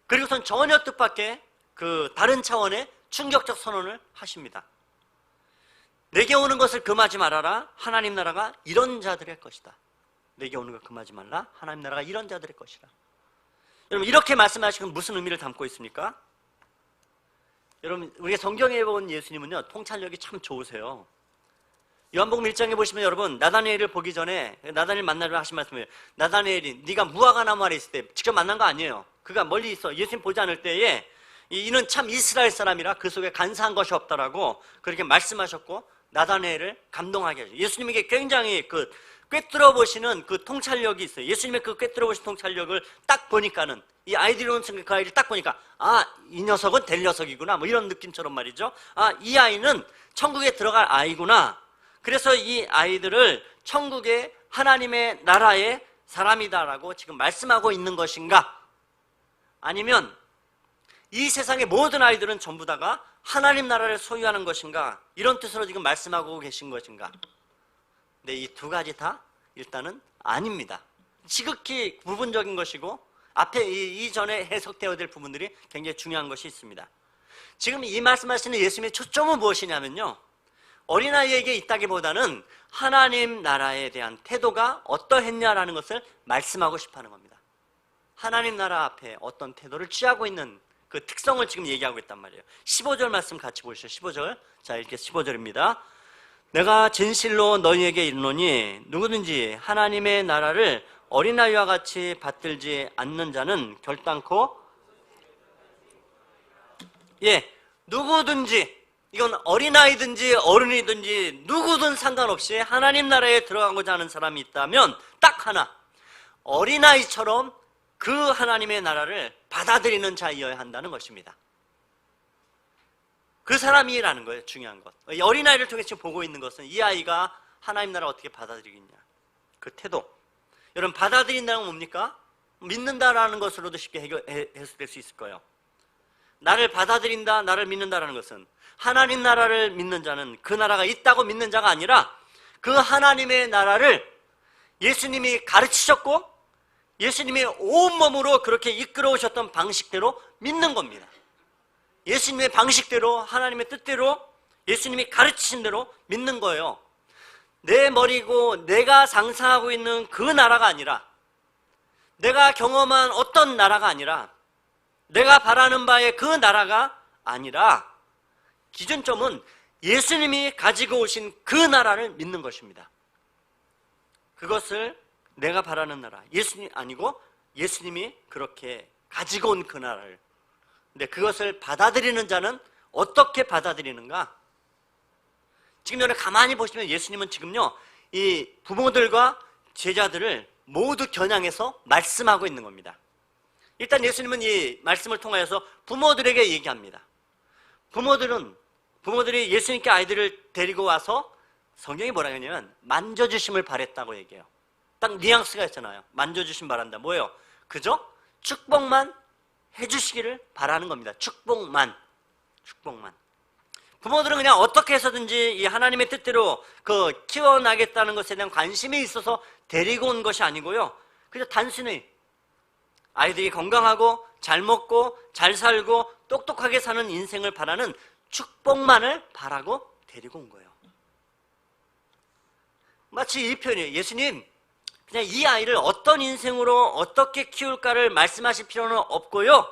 그리고선 전혀 뜻밖의 다른 차원의 충격적 선언을 하십니다. 내게 오는 것을 금하지 말아라. 하나님 나라가 이런 자들의 것이다. 내게 오는 걸 금하지 말라. 하나님 나라가 이런 자들의 것이다. 여러분, 이렇게 말씀하시는 건 무슨 의미를 담고 있습니까? 여러분, 우리가 성경에 본 예수님은요, 통찰력이 참 좋으세요. 요한복음 1장에 보시면 여러분, 나다니엘을 보기 전에 나다니엘 만나려 하신 말씀이에요. 나다니엘이 네가 무화과 나무 아래 있을 때 직접 만난 거 아니에요. 그가 멀리 있어 예수님 보지 않을 때에 이는 참 이스라엘 사람이라 그 속에 간사한 것이 없다라고 그렇게 말씀하셨고, 나다니엘을 감동하게 하죠. 예수님에게 굉장히 꿰뚫어 보시는 그 통찰력이 있어요. 예수님의 그 꿰뚫어 보신 통찰력을 딱 보니까는, 이 아이들이 온 그 아이를 딱 보니까, 아, 이 녀석은 될 녀석이구나, 뭐 이런 느낌처럼 말이죠. 아, 이 아이는 천국에 들어갈 아이구나. 그래서 이 아이들을 천국의 하나님의 나라의 사람이다라고 지금 말씀하고 있는 것인가? 아니면 이 세상의 모든 아이들은 전부 다가 하나님 나라를 소유하는 것인가? 이런 뜻으로 지금 말씀하고 계신 것인가? 근데 이 두 가지 다 일단은 아닙니다. 지극히 부분적인 것이고, 앞에 이전에 해석되어야 될 부분들이 굉장히 중요한 것이 있습니다. 지금 이 말씀하시는 예수님의 초점은 무엇이냐면요, 어린아이에게 있다기보다는 하나님 나라에 대한 태도가 어떠했냐라는 것을 말씀하고 싶어하는 겁니다. 하나님 나라 앞에 어떤 태도를 취하고 있는 그 특성을 지금 얘기하고 있단 말이에요. 15절 말씀 같이 보시죠. 15절. 자, 이렇게 15절입니다. 내가 진실로 너희에게 이르노니 누구든지 하나님의 나라를 어린아이와 같이 받들지 않는 자는 결단코, 누구든지, 이건 어린아이든지 어른이든지 누구든 상관없이 하나님 나라에 들어가고자 하는 사람이 있다면 딱 하나, 어린아이처럼 그 하나님의 나라를 받아들이는 자이어야 한다는 것입니다. 그 사람이라는 거예요. 중요한 것. 이 어린아이를 통해 지금 보고 있는 것은 이 아이가 하나님 나라를 어떻게 받아들이겠냐, 그 태도. 여러분, 받아들인다는 건 뭡니까? 믿는다라는 것으로도 쉽게 해석될 수 있을 거예요. 나를 받아들인다, 나를 믿는다라는 것은 하나님 나라를 믿는 자는 그 나라가 있다고 믿는 자가 아니라 그 하나님의 나라를 예수님이 가르치셨고 예수님이 온몸으로 그렇게 이끌어 오셨던 방식대로 믿는 겁니다. 예수님의 방식대로, 하나님의 뜻대로, 예수님이 가르치신 대로 믿는 거예요. 내 머리고 내가 상상하고 있는 그 나라가 아니라, 내가 경험한 어떤 나라가 아니라, 내가 바라는 바의 그 나라가 아니라, 기준점은 예수님이 가지고 오신 그 나라를 믿는 것입니다. 그것을 내가 바라는 나라, 예수님 아니고 예수님이 그렇게 가지고 온 그 나라를. 근데 그것을 받아들이는 자는 어떻게 받아들이는가? 지금 여러분 가만히 보시면 예수님은 지금요, 이 부모들과 제자들을 모두 겨냥해서 말씀하고 있는 겁니다. 일단 예수님은 이 말씀을 통하여서 부모들에게 얘기합니다. 부모들이 예수님께 아이들을 데리고 와서 성경이 뭐라고 하냐면 만져주심을 바랬다고 얘기해요. 딱 뉘앙스가 있잖아요. 만져주심 바란다. 뭐예요? 그저 축복만 해주시기를 바라는 겁니다. 축복만. 부모들은 그냥 어떻게 해서든지 이 하나님의 뜻대로 키워나겠다는 것에 대한 관심이 있어서 데리고 온 것이 아니고요, 그저 단순히 아이들이 건강하고 잘 먹고 잘 살고 똑똑하게 사는 인생을 바라는 축복만을 바라고 데리고 온 거예요. 마치 이 표현이에요. 예수님, 그냥 이 아이를 어떤 인생으로 어떻게 키울까를 말씀하실 필요는 없고요,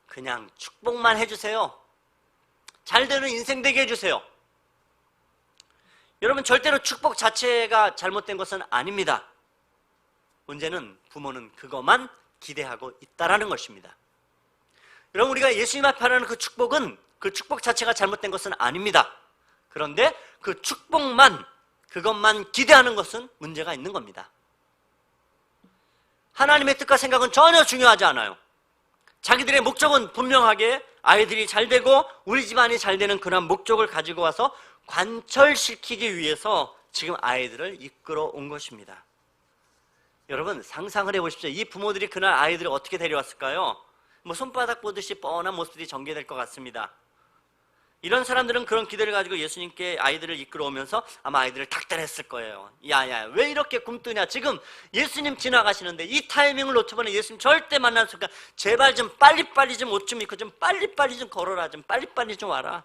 그냥 축복만 해주세요. 잘 되는 인생 되게 해주세요. 여러분, 절대로 축복 자체가 잘못된 것은 아닙니다. 문제는 부모는 그것만 기대하고 있다라는 것입니다. 여러분, 우리가 예수님 앞에 하는 그 축복은, 그 축복 자체가 잘못된 것은 아닙니다. 그런데 그 축복만, 그것만 기대하는 것은 문제가 있는 겁니다. 하나님의 뜻과 생각은 전혀 중요하지 않아요. 자기들의 목적은 분명하게 아이들이 잘 되고 우리 집안이 잘 되는 그런 목적을 가지고 와서 관철시키기 위해서 지금 아이들을 이끌어 온 것입니다. 여러분, 상상을 해보십시오. 이 부모들이 그날 아이들을 어떻게 데려왔을까요? 손바닥 보듯이 뻔한 모습들이 전개될 것 같습니다. 이런 사람들은 그런 기대를 가지고 예수님께 아이들을 이끌어오면서 아마 아이들을 닥달했을 거예요. 야야, 왜 이렇게 굼뜨냐? 지금 예수님 지나가시는데 이 타이밍을 놓쳐보면 예수님 절대 만날 수 없으니까 제발 좀 빨리빨리 좀 옷 좀 입고 좀 빨리빨리 좀 걸어라. 좀 빨리빨리 좀 와라.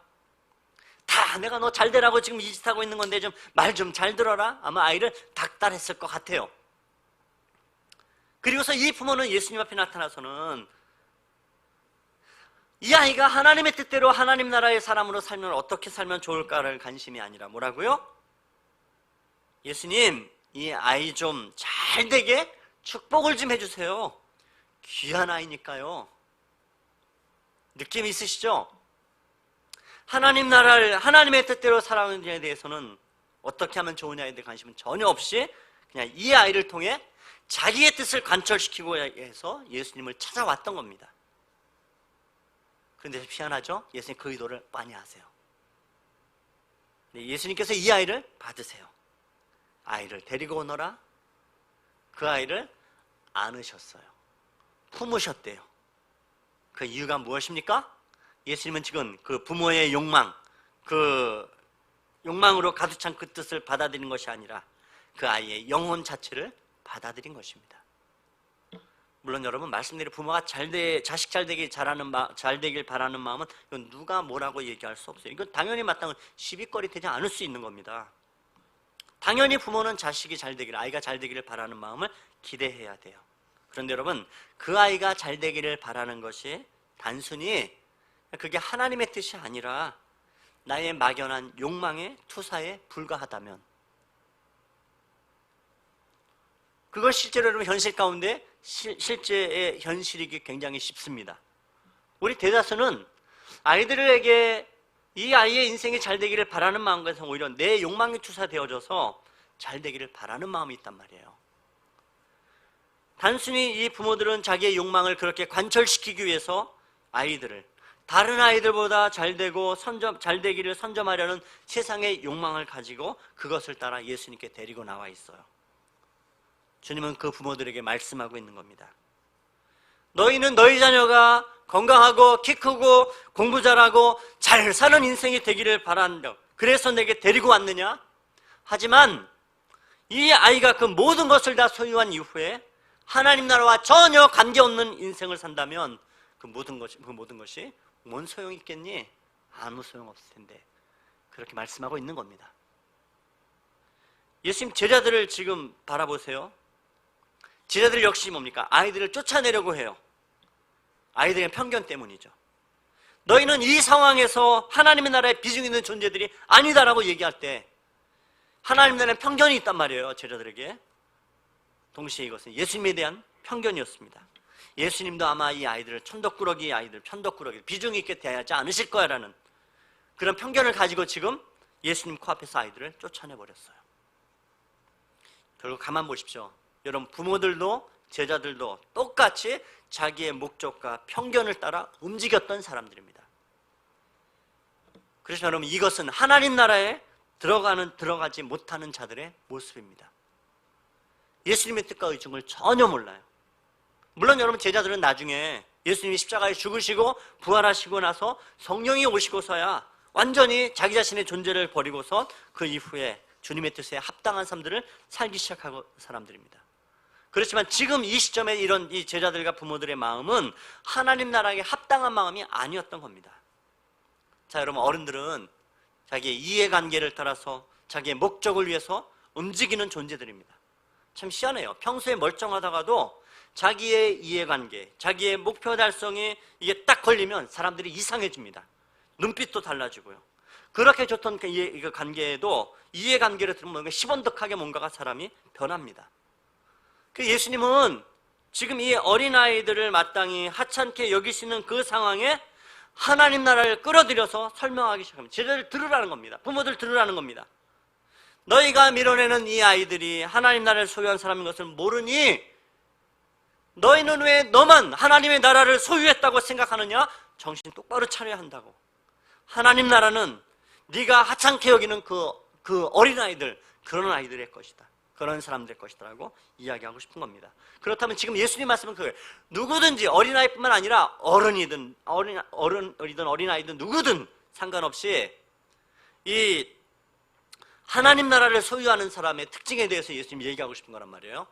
다 내가 너 잘 되라고 지금 이 짓 하고 있는 건데 좀 말 좀 잘 들어라. 아마 아이를 닥달했을 것 같아요. 그리고서 이 부모는 예수님 앞에 나타나서는 이 아이가 하나님의 뜻대로 하나님 나라의 사람으로 살면 어떻게 살면 좋을까를 관심이 아니라 뭐라고요? 예수님, 이 아이 좀 잘 되게 축복을 좀 해주세요. 귀한 아이니까요. 느낌 있으시죠? 하나님 나라를 하나님의 뜻대로 살아가는 데에 대해서는 어떻게 하면 좋으냐에 대해 관심은 전혀 없이 그냥 이 아이를 통해 자기의 뜻을 관철시키고 해서 예수님을 찾아왔던 겁니다. 그런데 희한하죠? 예수님 그 의도를 많이 아세요. 예수님께서 이 아이를 받으세요. 아이를 데리고 오너라. 그 아이를 안으셨어요. 품으셨대요. 그 이유가 무엇입니까? 예수님은 지금 그 부모의 욕망, 그 욕망으로 가득 찬 그 뜻을 받아들인 것이 아니라 그 아이의 영혼 자체를 받아들인 것입니다. 물론 여러분 말씀대로 부모가 자식 잘 되길 바라는 마음은 이건 누가 뭐라고 얘기할 수 없어요. 이건 당연히 마땅한 시비거리 되지 않을 수 있는 겁니다. 당연히 부모는 자식이 잘 되기를, 아이가 잘 되기를 바라는 마음을 기대해야 돼요. 그런데 여러분 그 아이가 잘 되기를 바라는 것이 단순히 그게 하나님의 뜻이 아니라 나의 막연한 욕망의 투사에 불과하다면 그걸 실제로 여러분 현실 가운데 실제의 현실이기 굉장히 쉽습니다. 우리 대다수는 아이들에게 이 아이의 인생이 잘 되기를 바라는 마음과는 오히려 내 욕망이 투사되어져서 잘 되기를 바라는 마음이 있단 말이에요. 단순히 이 부모들은 자기의 욕망을 그렇게 관철시키기 위해서 아이들을 다른 아이들보다 잘 되고 잘 되기를 선점하려는 세상의 욕망을 가지고 그것을 따라 예수님께 데리고 나와 있어요. 주님은 그 부모들에게 말씀하고 있는 겁니다. 너희는 너희 자녀가 건강하고 키 크고 공부 잘하고 잘 사는 인생이 되기를 바란다. 그래서 내게 데리고 왔느냐? 하지만 이 아이가 그 모든 것을 다 소유한 이후에 하나님 나라와 전혀 관계없는 인생을 산다면 그 모든 것이 뭔 소용이 있겠니? 아무 소용없을 텐데 그렇게 말씀하고 있는 겁니다. 예수님 제자들을 지금 바라보세요. 제자들 역시 뭡니까? 아이들을 쫓아내려고 해요. 아이들의 편견 때문이죠. 너희는 이 상황에서 하나님의 나라에 비중 있는 존재들이 아니다라고 얘기할 때 하나님 나라에 편견이 있단 말이에요. 제자들에게. 동시에 이것은 예수님에 대한 편견이었습니다. 예수님도 아마 이 아이들을 천덕꾸러기 비중 있게 대하지 않으실 거야라는 그런 편견을 가지고 지금 예수님 코앞에서 아이들을 쫓아내버렸어요. 결국 가만 보십시오. 여러분 부모들도 제자들도 똑같이 자기의 목적과 편견을 따라 움직였던 사람들입니다. 그래서 여러분 이것은 하나님 나라에 들어가지 못하는 자들의 모습입니다. 예수님의 뜻과 의중을 전혀 몰라요. 물론 여러분 제자들은 나중에 예수님이 십자가에 죽으시고 부활하시고 나서 성령이 오시고서야 완전히 자기 자신의 존재를 버리고서 그 이후에 주님의 뜻에 합당한 삶들을 살기 시작한 사람들입니다. 그렇지만 지금 이 시점에 이런 이 제자들과 부모들의 마음은 하나님 나라에 합당한 마음이 아니었던 겁니다. 자, 여러분 어른들은 자기의 이해관계를 따라서 자기의 목적을 위해서 움직이는 존재들입니다. 참 희한해요. 평소에 멀쩡하다가도 자기의 이해관계, 자기의 목표 달성이 이게 딱 걸리면 사람들이 이상해집니다. 눈빛도 달라지고요. 그렇게 좋던 그 관계에도 이해관계를 들으면 뭔가 시원덕하게 뭔가가 사람이 변합니다. 그 예수님은 지금 이 어린아이들을 마땅히 하찮게 여기시는 그 상황에 하나님 나라를 끌어들여서 설명하기 시작합니다. 제자들 들으라는 겁니다. 부모들 들으라는 겁니다. 너희가 밀어내는 이 아이들이 하나님 나라를 소유한 사람인 것을 모르니 너희는 왜 너만 하나님의 나라를 소유했다고 생각하느냐? 정신 똑바로 차려야 한다고. 하나님 나라는 네가 하찮게 여기는 그 어린아이들, 그런 아이들의 것이다. 그런 사람들의 것이다라고 이야기하고 싶은 겁니다. 그렇다면 지금 예수님 말씀은 그거예요. 누구든지 어린아이뿐만 아니라 어른이든 어린아이든 누구든 상관없이 이 하나님 나라를 소유하는 사람의 특징에 대해서 예수님이 얘기하고 싶은 거란 말이에요.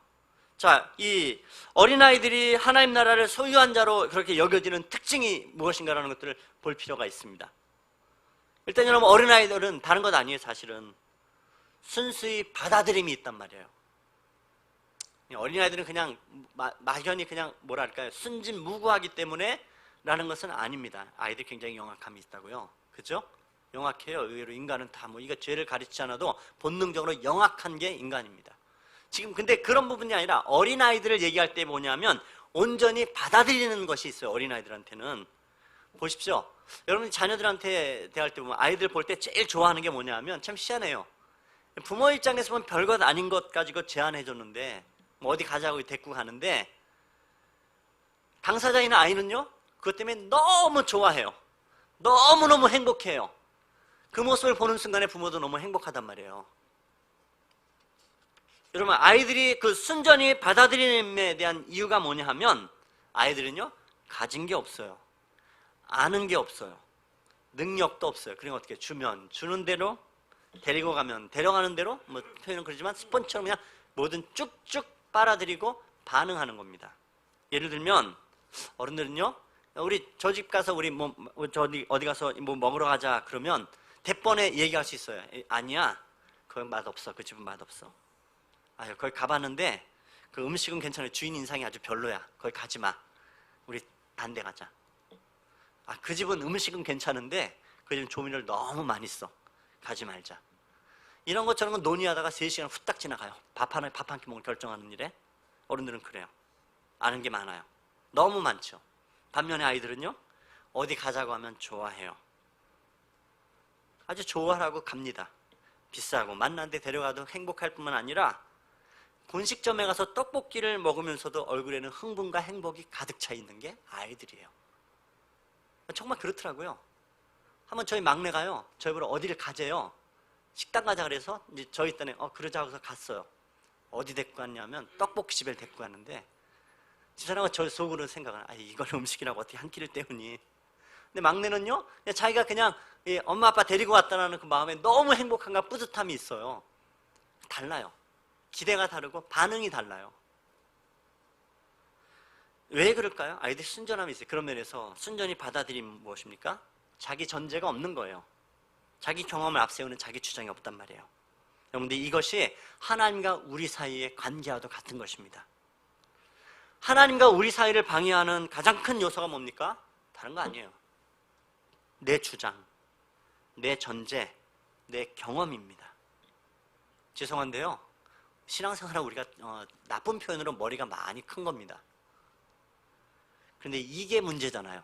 자, 이 어린아이들이 하나님 나라를 소유한 자로 그렇게 여겨지는 특징이 무엇인가라는 것들을 볼 필요가 있습니다. 일단 여러분, 어린아이들은 다른 것 아니에요. 사실은 순수히 받아들임이 있단 말이에요. 어린아이들은 그냥 막연히 그냥 뭐랄까요, 순진무구하기 때문에 라는 것은 아닙니다. 아이들 굉장히 영악함이 있다고요. 그죠? 영악해요. 의외로 인간은 다 뭐 이거 죄를 가르치지 않아도 본능적으로 영악한 게 인간입니다. 지금 근데 그런 부분이 아니라 어린아이들을 얘기할 때 뭐냐면 온전히 받아들이는 것이 있어요. 어린아이들한테는. 보십시오. 여러분 자녀들한테 대할 때 보면 아이들 볼 때 제일 좋아하는 게 뭐냐면 참 희한해요. 부모 입장에서 보면 별것 아닌 것 가지고 제안해 줬는데 뭐 어디 가자고 데리고 가는데 당사자인 아이는요 그것 때문에 너무 좋아해요. 너무너무 행복해요. 그 모습을 보는 순간에 부모도 너무 행복하단 말이에요. 여러분 아이들이 그 순전히 받아들임에 대한 이유가 뭐냐 하면 아이들은요 가진 게 없어요. 아는 게 없어요. 능력도 없어요. 그러니까 어떻게 주면 주는 대로, 데리고 가면 데려가는 대로, 뭐 표현은 그러지만 스펀지처럼 그냥 뭐든 쭉쭉 빨아들이고 반응하는 겁니다. 예를 들면 어른들은요 우리 저 집 가서 우리 뭐 어디 가서 뭐 먹으러 가자 그러면 대번에 얘기할 수 있어요. 아니야, 그건 맛없어. 그 집은 맛없어. 아유, 거기 가봤는데 그 음식은 괜찮아요. 주인 인상이 아주 별로야. 거기 가지 마. 우리 딴 데 가자. 아, 그 집은 음식은 괜찮은데 그 집은 조미료를 너무 많이 써. 가지 말자. 이런 것처럼 논의하다가 3시간 후딱 지나가요. 밥 한 끼 먹을 결정하는 일에. 어른들은 그래요. 아는 게 많아요. 너무 많죠. 반면에 아이들은요 어디 가자고 하면 좋아해요. 아주 좋아하고 갑니다. 비싸고 만난 데 데려가도 행복할 뿐만 아니라 분식점에 가서 떡볶이를 먹으면서도 얼굴에는 흥분과 행복이 가득 차 있는 게 아이들이에요. 정말 그렇더라고요. 한번 저희 막내가요 저희 보러 어디를 가재요. 식당 가자 그래서 이제 저희 딴에 그러자고 해서 갔어요. 어디 데리고 갔냐면 떡볶이집에 데리고 갔는데 집사람은 저 속으로 생각을 이걸 음식이라고 어떻게 한 끼를 때우니. 근데 막내는요 자기가 그냥 엄마 아빠 데리고 왔다는 그 마음에 너무 행복함과 뿌듯함이 있어요. 달라요. 기대가 다르고 반응이 달라요. 왜 그럴까요? 아이들이 순전함이 있어요. 그런 면에서 순전히 받아들이면 무엇입니까? 자기 전제가 없는 거예요. 자기 경험을 앞세우는 자기 주장이 없단 말이에요. 여러분들 이것이 하나님과 우리 사이의 관계와도 같은 것입니다. 하나님과 우리 사이를 방해하는 가장 큰 요소가 뭡니까? 다른 거 아니에요. 내 주장, 내 전제, 내 경험입니다. 죄송한데요 신앙생활은 우리가 나쁜 표현으로 머리가 많이 큰 겁니다. 그런데 이게 문제잖아요.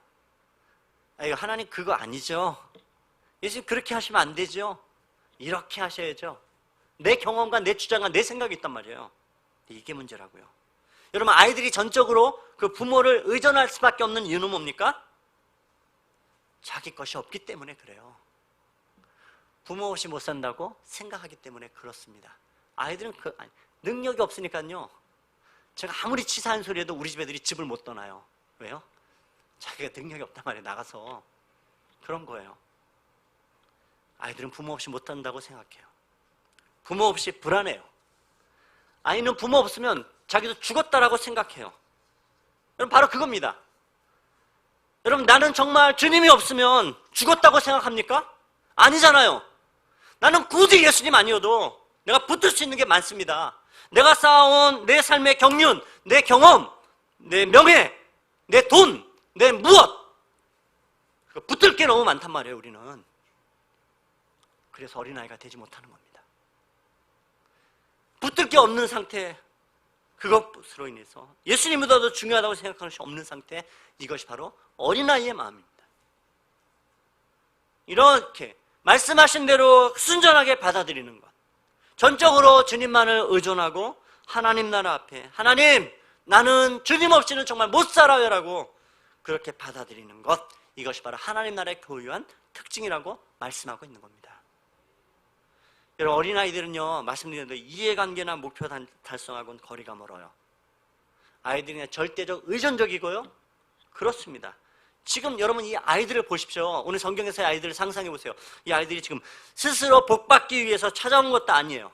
하나님 그거 아니죠. 예수님 그렇게 하시면 안 되죠. 이렇게 하셔야죠. 내 경험과 내 주장과 내 생각이 있단 말이에요. 이게 문제라고요. 여러분 아이들이 전적으로 그 부모를 의존할 수밖에 없는 이유는 뭡니까? 자기 것이 없기 때문에 그래요. 부모 없이 못 산다고 생각하기 때문에 그렇습니다. 아이들은 능력이 없으니까요 제가 아무리 치사한 소리 해도 우리 집 애들이 집을 못 떠나요. 왜요? 자기가 능력이 없단 말이에요. 나가서. 그런 거예요. 아이들은 부모 없이 못 산다고 생각해요. 부모 없이 불안해요. 아이는 부모 없으면 자기도 죽었다라고 생각해요. 여러분 바로 그겁니다. 여러분 나는 정말 주님이 없으면 죽었다고 생각합니까? 아니잖아요. 나는 굳이 예수님 아니어도 내가 붙을 수 있는 게 많습니다. 내가 쌓아온 내 삶의 경륜, 내 경험, 내 명예, 내 돈, 내 무엇 붙을 게 너무 많단 말이에요. 우리는. 그래서 어린아이가 되지 못하는 겁니다. 붙을 게 없는 상태, 그것으로 인해서 예수님보다도 중요하다고 생각하는 것이 없는 상태, 이것이 바로 어린아이의 마음입니다. 이렇게 말씀하신 대로 순전하게 받아들이는 것, 전적으로 주님만을 의존하고 하나님 나라 앞에 하나님 나는 주님 없이는 정말 못 살아요 라고 그렇게 받아들이는 것, 이것이 바로 하나님 나라의 교유한 특징이라고 말씀하고 있는 겁니다. 여러분 어린아이들은요 말씀드린 대로 이해관계나 목표 달성하고는 거리가 멀어요. 아이들이 그냥 절대적 의존적이고요 그렇습니다. 지금 여러분 이 아이들을 보십시오. 오늘 성경에서의 아이들을 상상해 보세요. 이 아이들이 지금 스스로 복받기 위해서 찾아온 것도 아니에요.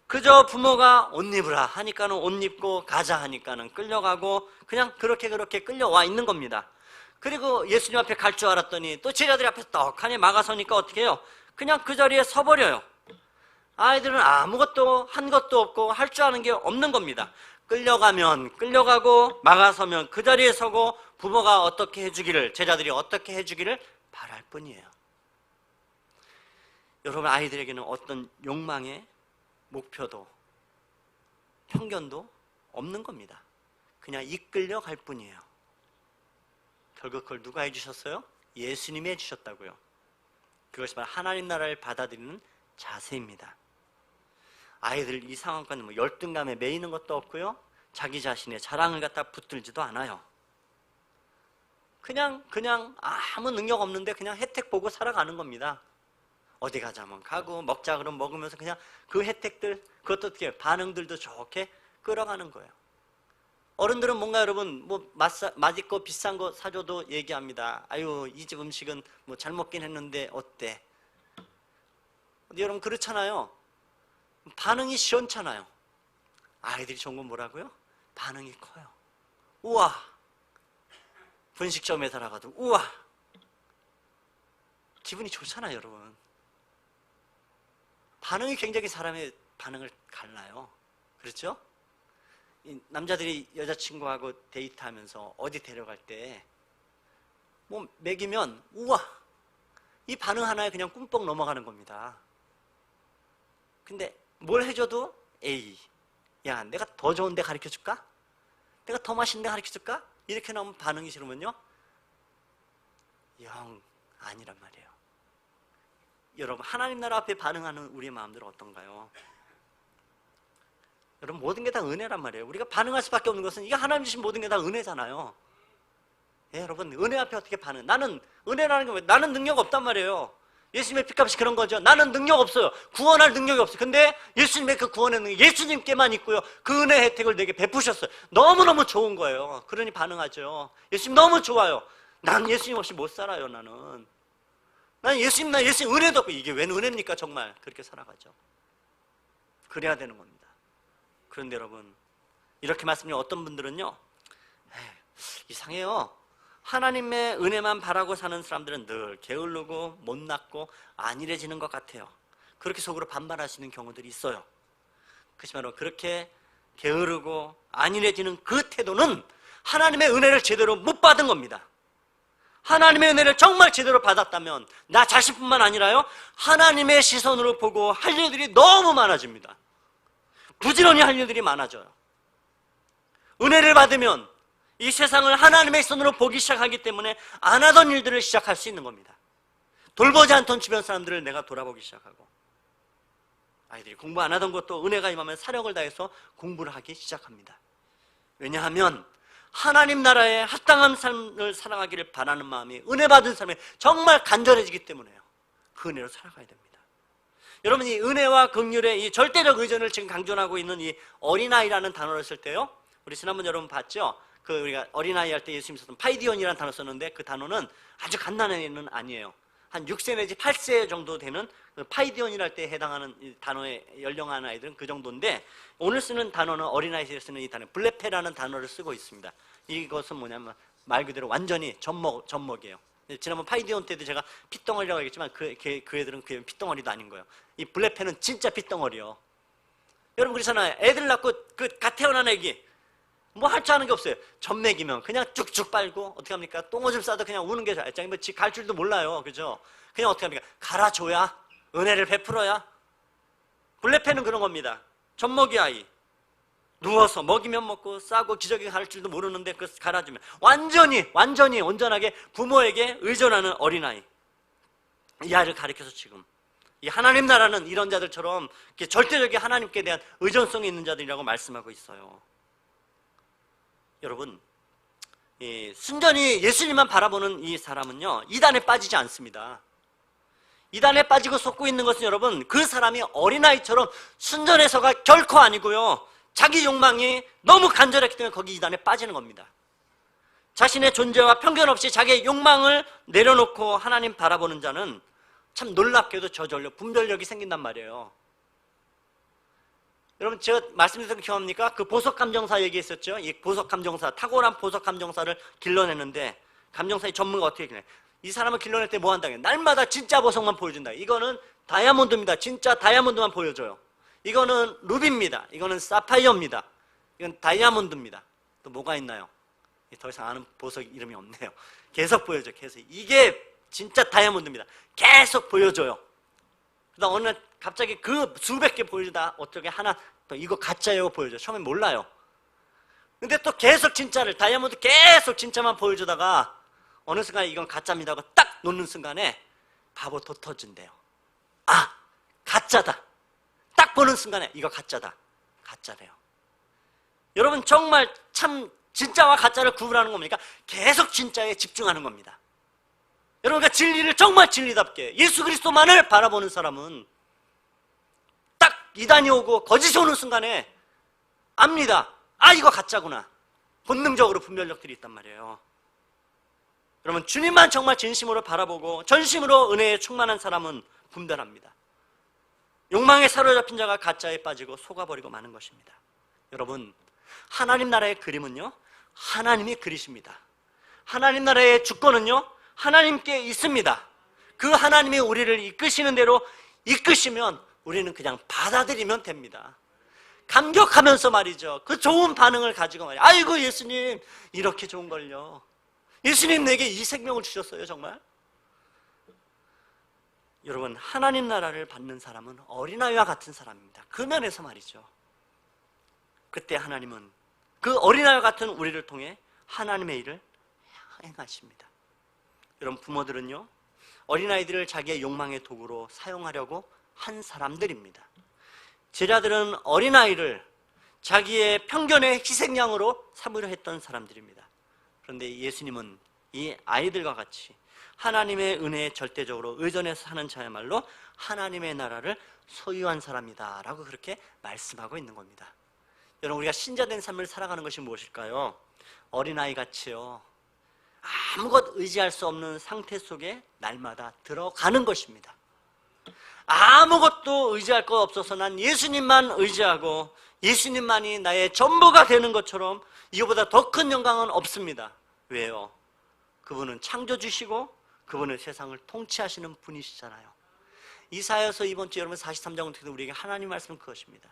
그저 부모가 옷 입으라 하니까는 옷 입고 가자 하니까는 끌려가고 그냥 그렇게 끌려와 있는 겁니다. 그리고 예수님 앞에 갈 줄 알았더니 또 제자들이 앞에서 떡하니 막아서니까 어떻게 해요? 그냥 그 자리에 서버려요. 아이들은 아무것도 한 것도 없고 할 줄 아는 게 없는 겁니다. 끌려가면 끌려가고 막아서면 그 자리에 서고 부모가 어떻게 해주기를, 제자들이 어떻게 해주기를 바랄 뿐이에요. 여러분, 아이들에게는 어떤 욕망의 목표도 편견도 없는 겁니다. 그냥 이끌려 갈 뿐이에요. 결국 그걸 누가 해주셨어요? 예수님이 해주셨다고요. 그것이 바로 하나님 나라를 받아들이는 자세입니다. 아이들 이 상황과는 뭐 열등감에 매이는 것도 없고요, 자기 자신의 자랑을 갖다 붙들지도 않아요. 그냥 아무 능력 없는데 그냥 혜택 보고 살아가는 겁니다. 어디 가자면 가고 먹자 그러면 먹으면서 그냥 그 혜택들, 그것도 어떻게 반응들도 좋게 끌어가는 거예요. 어른들은 뭔가 여러분 뭐 맛있고 비싼 거 사줘도 얘기합니다. 아유, 이 집 음식은 뭐 잘 먹긴 했는데 어때? 여러분 그렇잖아요. 반응이 시원찮아요. 아이들이 좋은 건 뭐라고요? 반응이 커요. 우와! 분식점에 들어가도 우와! 기분이 좋잖아요, 여러분. 반응이 굉장히 사람의 반응을 갈라요. 그렇죠? 이 남자들이 여자친구하고 데이트하면서 어디 데려갈 때 뭐 먹이면 우와! 이 반응 하나에 그냥 꿈뻑 넘어가는 겁니다. 근데 뭘 해줘도 에이, 야, 내가 더 좋은 데 가르쳐줄까? 내가 더 맛있는 데 가르쳐줄까? 이렇게 나오면 반응이 싫으면요, 영 아니란 말이에요. 여러분, 하나님 나라 앞에 반응하는 우리의 마음들은 어떤가요? 여러분, 모든 게 다 은혜란 말이에요. 우리가 반응할 수밖에 없는 것은 이게 하나님 주신 모든 게 다 은혜잖아요. 예, 여러분, 은혜 앞에 어떻게 반응? 나는 은혜라는 게 뭐예요? 나는 능력 없단 말이에요. 예수님의 핏값이 그런 거죠. 나는 능력 없어요. 구원할 능력이 없어요. 근데 예수님의 그 구원의 능력, 예수님께만 있고요, 그 은혜 혜택을 내게 베푸셨어요. 너무너무 좋은 거예요. 그러니 반응하죠. 예수님 너무 좋아요. 난 예수님 없이 못 살아요. 난 예수님 은혜도 없고, 이게 웬 은혜입니까? 정말 그렇게 살아가죠. 그래야 되는 겁니다. 그런데 여러분, 이렇게 말씀드리면 어떤 분들은요, 이상해요. 하나님의 은혜만 바라고 사는 사람들은 늘 게을르고 못났고 안일해지는 것 같아요. 그렇게 속으로 반발하시는 경우들이 있어요. 그렇지만 그렇게 게으르고 안일해지는 그 태도는 하나님의 은혜를 제대로 못 받은 겁니다. 하나님의 은혜를 정말 제대로 받았다면 나 자신뿐만 아니라요, 하나님의 시선으로 보고 할 일들이 너무 많아집니다. 부지런히 할 일들이 많아져요. 은혜를 받으면 이 세상을 하나님의 손으로 보기 시작하기 때문에 안 하던 일들을 시작할 수 있는 겁니다. 돌보지 않던 주변 사람들을 내가 돌아보기 시작하고, 아이들이 공부 안 하던 것도 은혜가 임하면 사력을 다해서 공부를 하기 시작합니다. 왜냐하면 하나님 나라의 합당한 삶을 살아가기를 바라는 마음이 은혜 받은 삶에 정말 간절해지기 때문에요. 그 은혜로 살아가야 됩니다. 여러분, 이 은혜와 긍휼의 이 절대적 의존을 지금 강조하고 있는 이 어린아이라는 단어를 쓸 때요, 우리 지난번 여러분 봤죠? 우리가 어린아이 할 때 예수님이 썼던 파이디온이라는 단어 썼는데, 그 단어는 아주 갓난아이는 아니에요. 한 6세 내지 8세 정도 되는 파이디온이랄 때 해당하는 이 단어에 연령한 아이들은 그 정도인데, 오늘 쓰는 단어는 어린아이에 쓰는 이 단어 블레페라는 단어를 쓰고 있습니다. 이것은 뭐냐면 말 그대로 완전히 젖먹이에요. 지난번 파이디온 때도 제가 핏덩어리라고 얘기했지만 그 애들은 핏덩어리도 아닌 거예요. 이 블레페는 진짜 pit덩어리요. 여러분 그렇잖아요. 애들 낳고 갓 태어난 애기 뭐 할 줄 아는 게 없어요. 젖먹이면 그냥 쭉쭉 빨고 어떻게 합니까? 똥오줌 싸도 그냥 우는 게 잘. 뭐 갈 줄도 몰라요. 그죠? 그냥 어떻게 합니까? 갈아줘야, 은혜를 베풀어야. 블레페는 그런 겁니다. 젖먹이 아이. 누워서 먹이면 먹고 싸고 기저귀 갈 줄도 모르는데 그 갈아주면 완전히 온전하게 부모에게 의존하는 어린아이. 이 아이를 가르쳐서 지금 이 하나님 나라는 이런 자들처럼 절대적인 하나님께 대한 의존성이 있는 자들이라고 말씀하고 있어요. 여러분, 순전히 예수님만 바라보는 이 사람은요, 이단에 빠지지 않습니다. 이단에 빠지고 속고 있는 것은 여러분, 그 사람이 어린아이처럼 순전해서가 결코 아니고요, 자기 욕망이 너무 간절했기 때문에 거기 이단에 빠지는 겁니다. 자신의 존재와 편견 없이 자기의 욕망을 내려놓고 하나님 바라보는 자는 참 놀랍게도 저절로 분별력이 생긴단 말이에요. 여러분, 제가 말씀드렸던 거 기억합니까? 그 보석감정사 얘기했었죠. 이 보석감정사, 탁월한 보석감정사를 길러내는데 감정사의 전문가 어떻게 길러내? 이 사람을 길러낼 때 뭐 한다고요? 날마다 진짜 보석만 보여준다. 이거는 다이아몬드입니다. 진짜 다이아몬드만 보여줘요. 이거는 루비입니다. 이거는 사파이어입니다. 이건 다이아몬드입니다. 또 뭐가 있나요? 더 이상 아는 보석 이름이 없네요. 계속 보여줘. 계속. 이게 진짜 다이아몬드입니다. 계속 보여줘요. 그다음 어느 날 갑자기 그 수백 개 보여주다 어떻게 하나 또 이거 가짜예요 보여줘. 처음엔 몰라요. 근데 또 계속 진짜를 다이아몬드 계속 진짜만 보여주다가 어느 순간에 이건 가짜입니다 하고 딱 놓는 순간에 바보 도 터진대요. 아, 가짜다. 딱 보는 순간에 이거 가짜다. 가짜래요. 여러분, 정말 참 진짜와 가짜를 구분하는 겁니까? 계속 진짜에 집중하는 겁니다. 여러분, 그러니까 진리를 정말 진리답게 예수 그리스도만을 바라보는 사람은 딱 이단이 오고 거짓이 오는 순간에 압니다. 아, 이거 가짜구나. 본능적으로 분별력들이 있단 말이에요. 여러분, 주님만 정말 진심으로 바라보고 전심으로 은혜에 충만한 사람은 분별합니다. 욕망에 사로잡힌 자가 가짜에 빠지고 속아버리고 마는 것입니다. 여러분, 하나님 나라의 그림은요, 하나님이 그리십니다. 하나님 나라의 주권은요, 하나님께 있습니다. 그 하나님이 우리를 이끄시는 대로 이끄시면 우리는 그냥 받아들이면 됩니다. 감격하면서 말이죠. 그 좋은 반응을 가지고 말이죠. 아이고, 예수님 이렇게 좋은 걸요. 예수님 내게 이 생명을 주셨어요. 정말. 여러분, 하나님 나라를 받는 사람은 어린아이와 같은 사람입니다. 그 면에서 말이죠. 그때 하나님은 그 어린아이와 같은 우리를 통해 하나님의 일을 행하십니다. 여러분, 부모들은요, 어린아이들을 자기의 욕망의 도구로 사용하려고 한 사람들입니다. 제자들은 어린아이를 자기의 편견의 희생양으로 삼으려 했던 사람들입니다. 그런데 예수님은 이 아이들과 같이 하나님의 은혜에 절대적으로 의존해서 사는 자야말로 하나님의 나라를 소유한 사람이다 라고 그렇게 말씀하고 있는 겁니다. 여러분, 우리가 신자된 삶을 살아가는 것이 무엇일까요? 어린아이같이요, 아무것 의지할 수 없는 상태 속에 날마다 들어가는 것입니다. 아무것도 의지할 것 없어서 난 예수님만 의지하고 예수님만이 나의 전부가 되는 것처럼 이거보다 더 큰 영광은 없습니다. 왜요? 그분은 창조주시고 그분은 세상을 통치하시는 분이시잖아요. 이사야서 이번 주 여러분 43장을 통해서 우리에게 하나님 말씀은 그것입니다.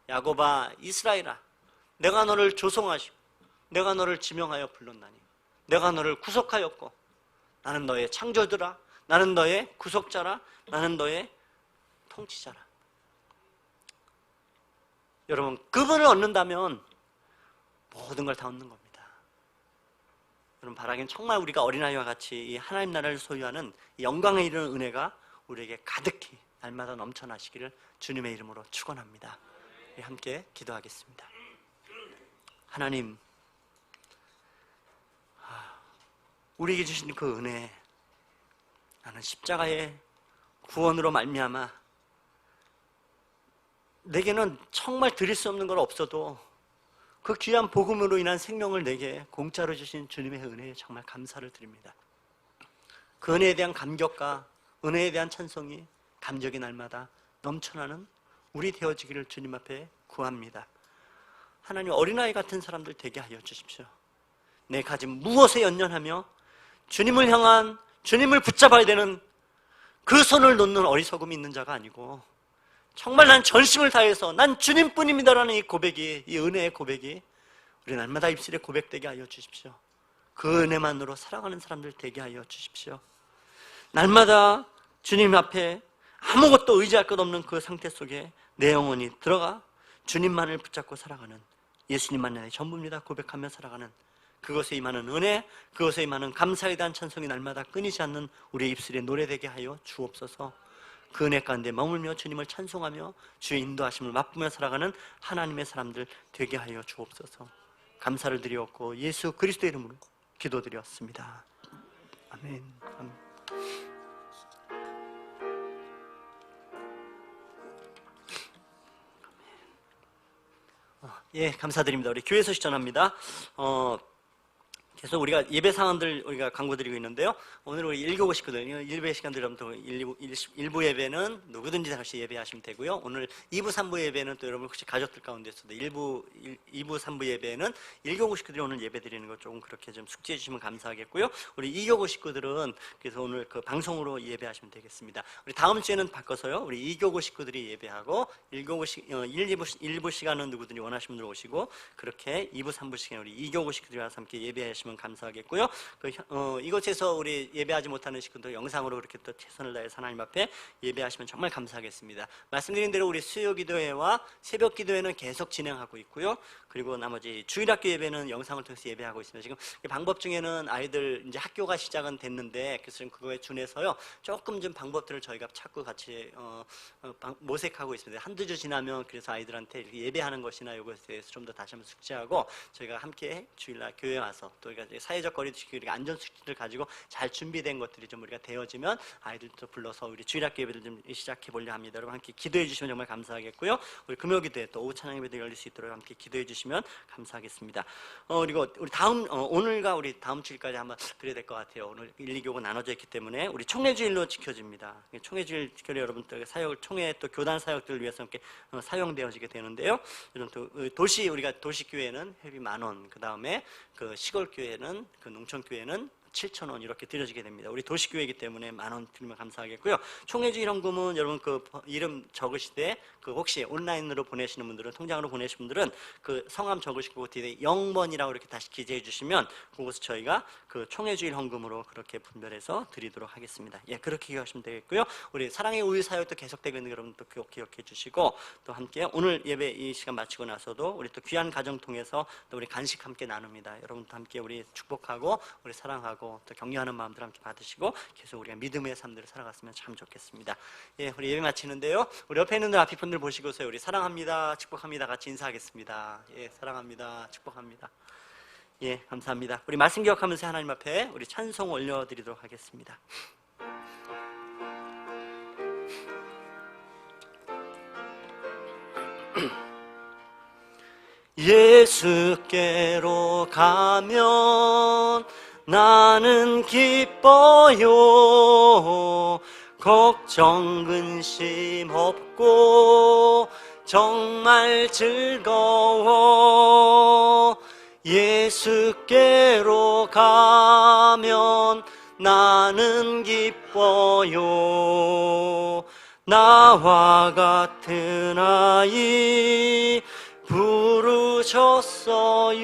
야곱아, 이스라엘아, 내가 너를 조성하시고 내가 너를 지명하여 불렀나니 내가 너를 구속하였고 나는 너의 창조주라, 나는 너의 구속자라, 나는 너의 통치자라. 여러분, 그분을 얻는다면 모든 걸 다 얻는 겁니다. 여러분, 바라기는 정말 우리가 어린아이와 같이 이 하나님 나라를 소유하는 영광에 이르는 은혜가 우리에게 가득히 날마다 넘쳐나시기를 주님의 이름으로 축원합니다. 함께 기도하겠습니다. 하나님, 우리에게 주신 그 은혜, 나는 십자가의 구원으로 말미암아 내게는 정말 드릴 수 없는 건 없어도 그 귀한 복음으로 인한 생명을 내게 공짜로 주신 주님의 은혜에 정말 감사를 드립니다. 그 은혜에 대한 감격과 은혜에 대한 찬송이 감격이 날마다 넘쳐나는 우리 되어지기를 주님 앞에 구합니다. 하나님, 어린아이 같은 사람들 되게 하여 주십시오. 내 가진 무엇에 연연하며 주님을 향한, 주님을 붙잡아야 되는 그 손을 놓는 어리석음이 있는 자가 아니고 정말 난 전심을 다해서 난 주님뿐입니다라는 이 고백이, 이 은혜의 고백이 우리 날마다 입술에 고백되게 하여 주십시오. 그 은혜만으로 살아가는 사람들 되게 하여 주십시오. 날마다 주님 앞에 아무것도 의지할 것 없는 그 상태 속에 내 영혼이 들어가 주님만을 붙잡고 살아가는, 예수님만 나의 전부입니다 고백하며 살아가는 그것에 임하는 은혜, 그것에 임하는 감사에 대한 찬송이 날마다 끊이지 않는 우리의 입술에 노래되게 하여 주옵소서. 그 은혜 가운데 머물며 주님을 찬송하며 주의 인도하심을 맛보며 살아가는 하나님의 사람들 되게 하여 주옵소서. 감사를 드리옵고 예수 그리스도의 이름으로 기도드렸습니다. 아멘. 아멘. 예, 감사드립니다. 우리 교회 소식 전합니다. 계속 우리가 예배 상황들 우리가 광고 드리고 있는데요. 오늘 우리 1교구 식구들 예배 시간 들으면 또 1부 예배는 누구든지 다시 예배하시면 되고요. 오늘 2부, 3부 예배는 또 여러분 혹시 가족들 가운데서도 2부, 3부 예배는 1교구 식구들이 오늘 예배 드리는 거 조금 그렇게 좀 숙지해 주시면 감사하겠고요. 우리 2교구 식구들은 그래서 오늘 그 방송으로 예배하시면 되겠습니다. 우리 다음 주에는 바꿔서요. 우리 2교구 식구들이 예배하고 1부 시간은 누구든지 원하시는 분들 오시고 그렇게 2부, 3부 시간 우리 2교구 식구들이 와서 함께 예배하시면 감사하겠고요. 이곳에서 우리 예배하지 못하는 식구들 영상으로 그렇게 또 최선을 다해서 하나님 앞에 예배하시면 정말 감사하겠습니다. 말씀드린 대로 우리 수요 기도회와 새벽 기도회는 계속 진행하고 있고요. 그리고 나머지 주일학교 예배는 영상을 통해서 예배하고 있습니다. 지금 방법 중에는 아이들 이제 학교가 시작은 됐는데 그래서 좀 그거에 준해서요. 조금 좀 방법들을 저희가 찾고 같이 모색하고 있습니다. 한두 주 지나면 그래서 아이들한테 이렇게 예배하는 것이나 이것에 대해서 좀 더 다시 한번 숙지하고 저희가 함께 주일날 교회 와서 또 우리가 사회적 거리두기 우리가 안전수칙을 가지고 잘 준비된 것들이 좀 우리가 되어지면 아이들도 불러서 우리 주일학교 예배를 좀 시작해 보려 합니다. 여러분 함께 기도해 주시면 정말 감사하겠고요. 우리 금요기도회 또 오후 찬양 예배도 열릴 수 있도록 함께 기도해 주시면 감사하겠습니다. 그리고 우리 오늘과 우리 다음 주일까지 한번 드려야 될 것 같아요. 오늘 1, 2교가 나눠져 있기 때문에 우리 총회주일로 지켜집니다. 총회주일 지켜려 여러분들 사역 총회 또 교단 사역들을 위해서 함께 사용되어지게 되는데요. 또 도시 우리가 도시교회는 회비 10,000원, 그 다음에 그 시골교회는 그 농촌교회는 7,000원 이렇게 드려지게 됩니다. 우리 도시교회이기 때문에 10,000원 드리면 감사하겠고요. 총회주일 헌금은 여러분 그 이름 적으시되 그 혹시 온라인으로 보내시는 분들은 통장으로 보내시는 분들은 그 성함 적으시고 뒤에 0번이라고 이렇게 다시 기재해 주시면 그곳을 저희가 그 총회주일 헌금으로 그렇게 분별해서 드리도록 하겠습니다. 예, 그렇게 기억하시면 되겠고요. 우리 사랑의 우유 사역도 계속되고 있는 여러분 또 기억해 주시고 또 함께 오늘 예배 이 시간 마치고 나서도 우리 또 귀한 가정 통해서 또 우리 간식 함께 나눕니다. 여러분도 함께 우리 축복하고 우리 사랑하고 또 격려하는 마음들 함께 받으시고 계속 우리가 믿음의 삶들을 살아갔으면 참 좋겠습니다. 예, 우리 예배 마치는데요. 우리 옆에 있는 앞에 분들 보시고서 우리 사랑합니다, 축복합니다 같이 인사하겠습니다. 예, 사랑합니다, 축복합니다. 예, 감사합니다. 우리 말씀 기억하면서 하나님 앞에 우리 찬송 올려드리도록 하겠습니다. 예수께로 가면 나는 기뻐요. 걱정 근심 없고 정말 즐거워. 예수께로 가면 나는 기뻐요. 나와 같은 아이 부르셨어요.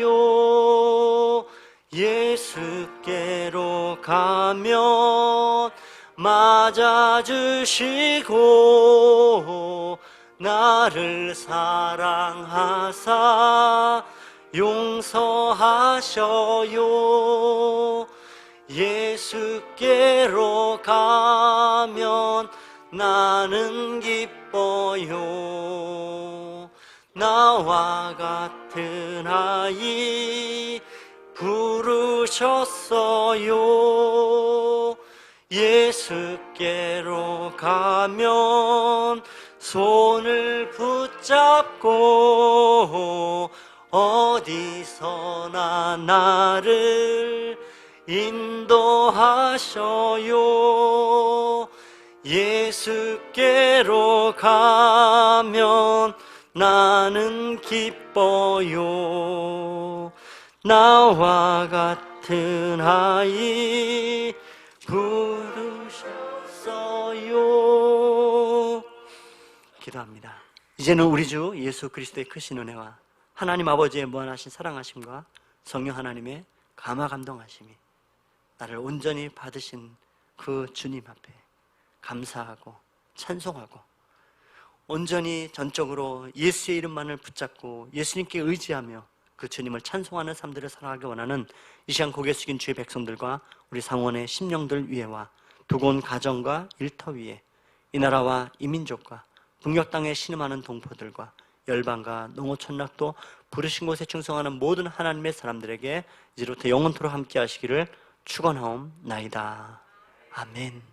예수께로 가면 맞아주시고 나를 사랑하사 용서하셔요. 예수께로 가면 나는 기뻐요. 나와 같은 아이 부르셨어요. 예수께로 가면 손을 붙잡고 어디서나 나를 인도하셔요. 예수께로 가면 나는 기뻐요. 나와 같은 아이 부르셨어요. 기도합니다. 이제는 우리 주 예수 그리스도의 크신 은혜와 하나님 아버지의 무한하신 사랑하심과 성령 하나님의 감화 감동하심이 나를 온전히 받으신 그 주님 앞에 감사하고 찬송하고 온전히 전적으로 예수의 이름만을 붙잡고 예수님께 의지하며 그 주님을 찬송하는 삶들을 살아가기 원하는 이 시간 고개 숙인 주의 백성들과 우리 상원의 심령들 위에와 두고 온 가정과 일터 위에 이 나라와 이 민족과 북녘 땅에 신음하는 동포들과 열방과 농어촌락도 부르신 곳에 충성하는 모든 하나님의 사람들에게 이제부터 영원토록 함께 하시기를 축원하옵나이다. 아멘.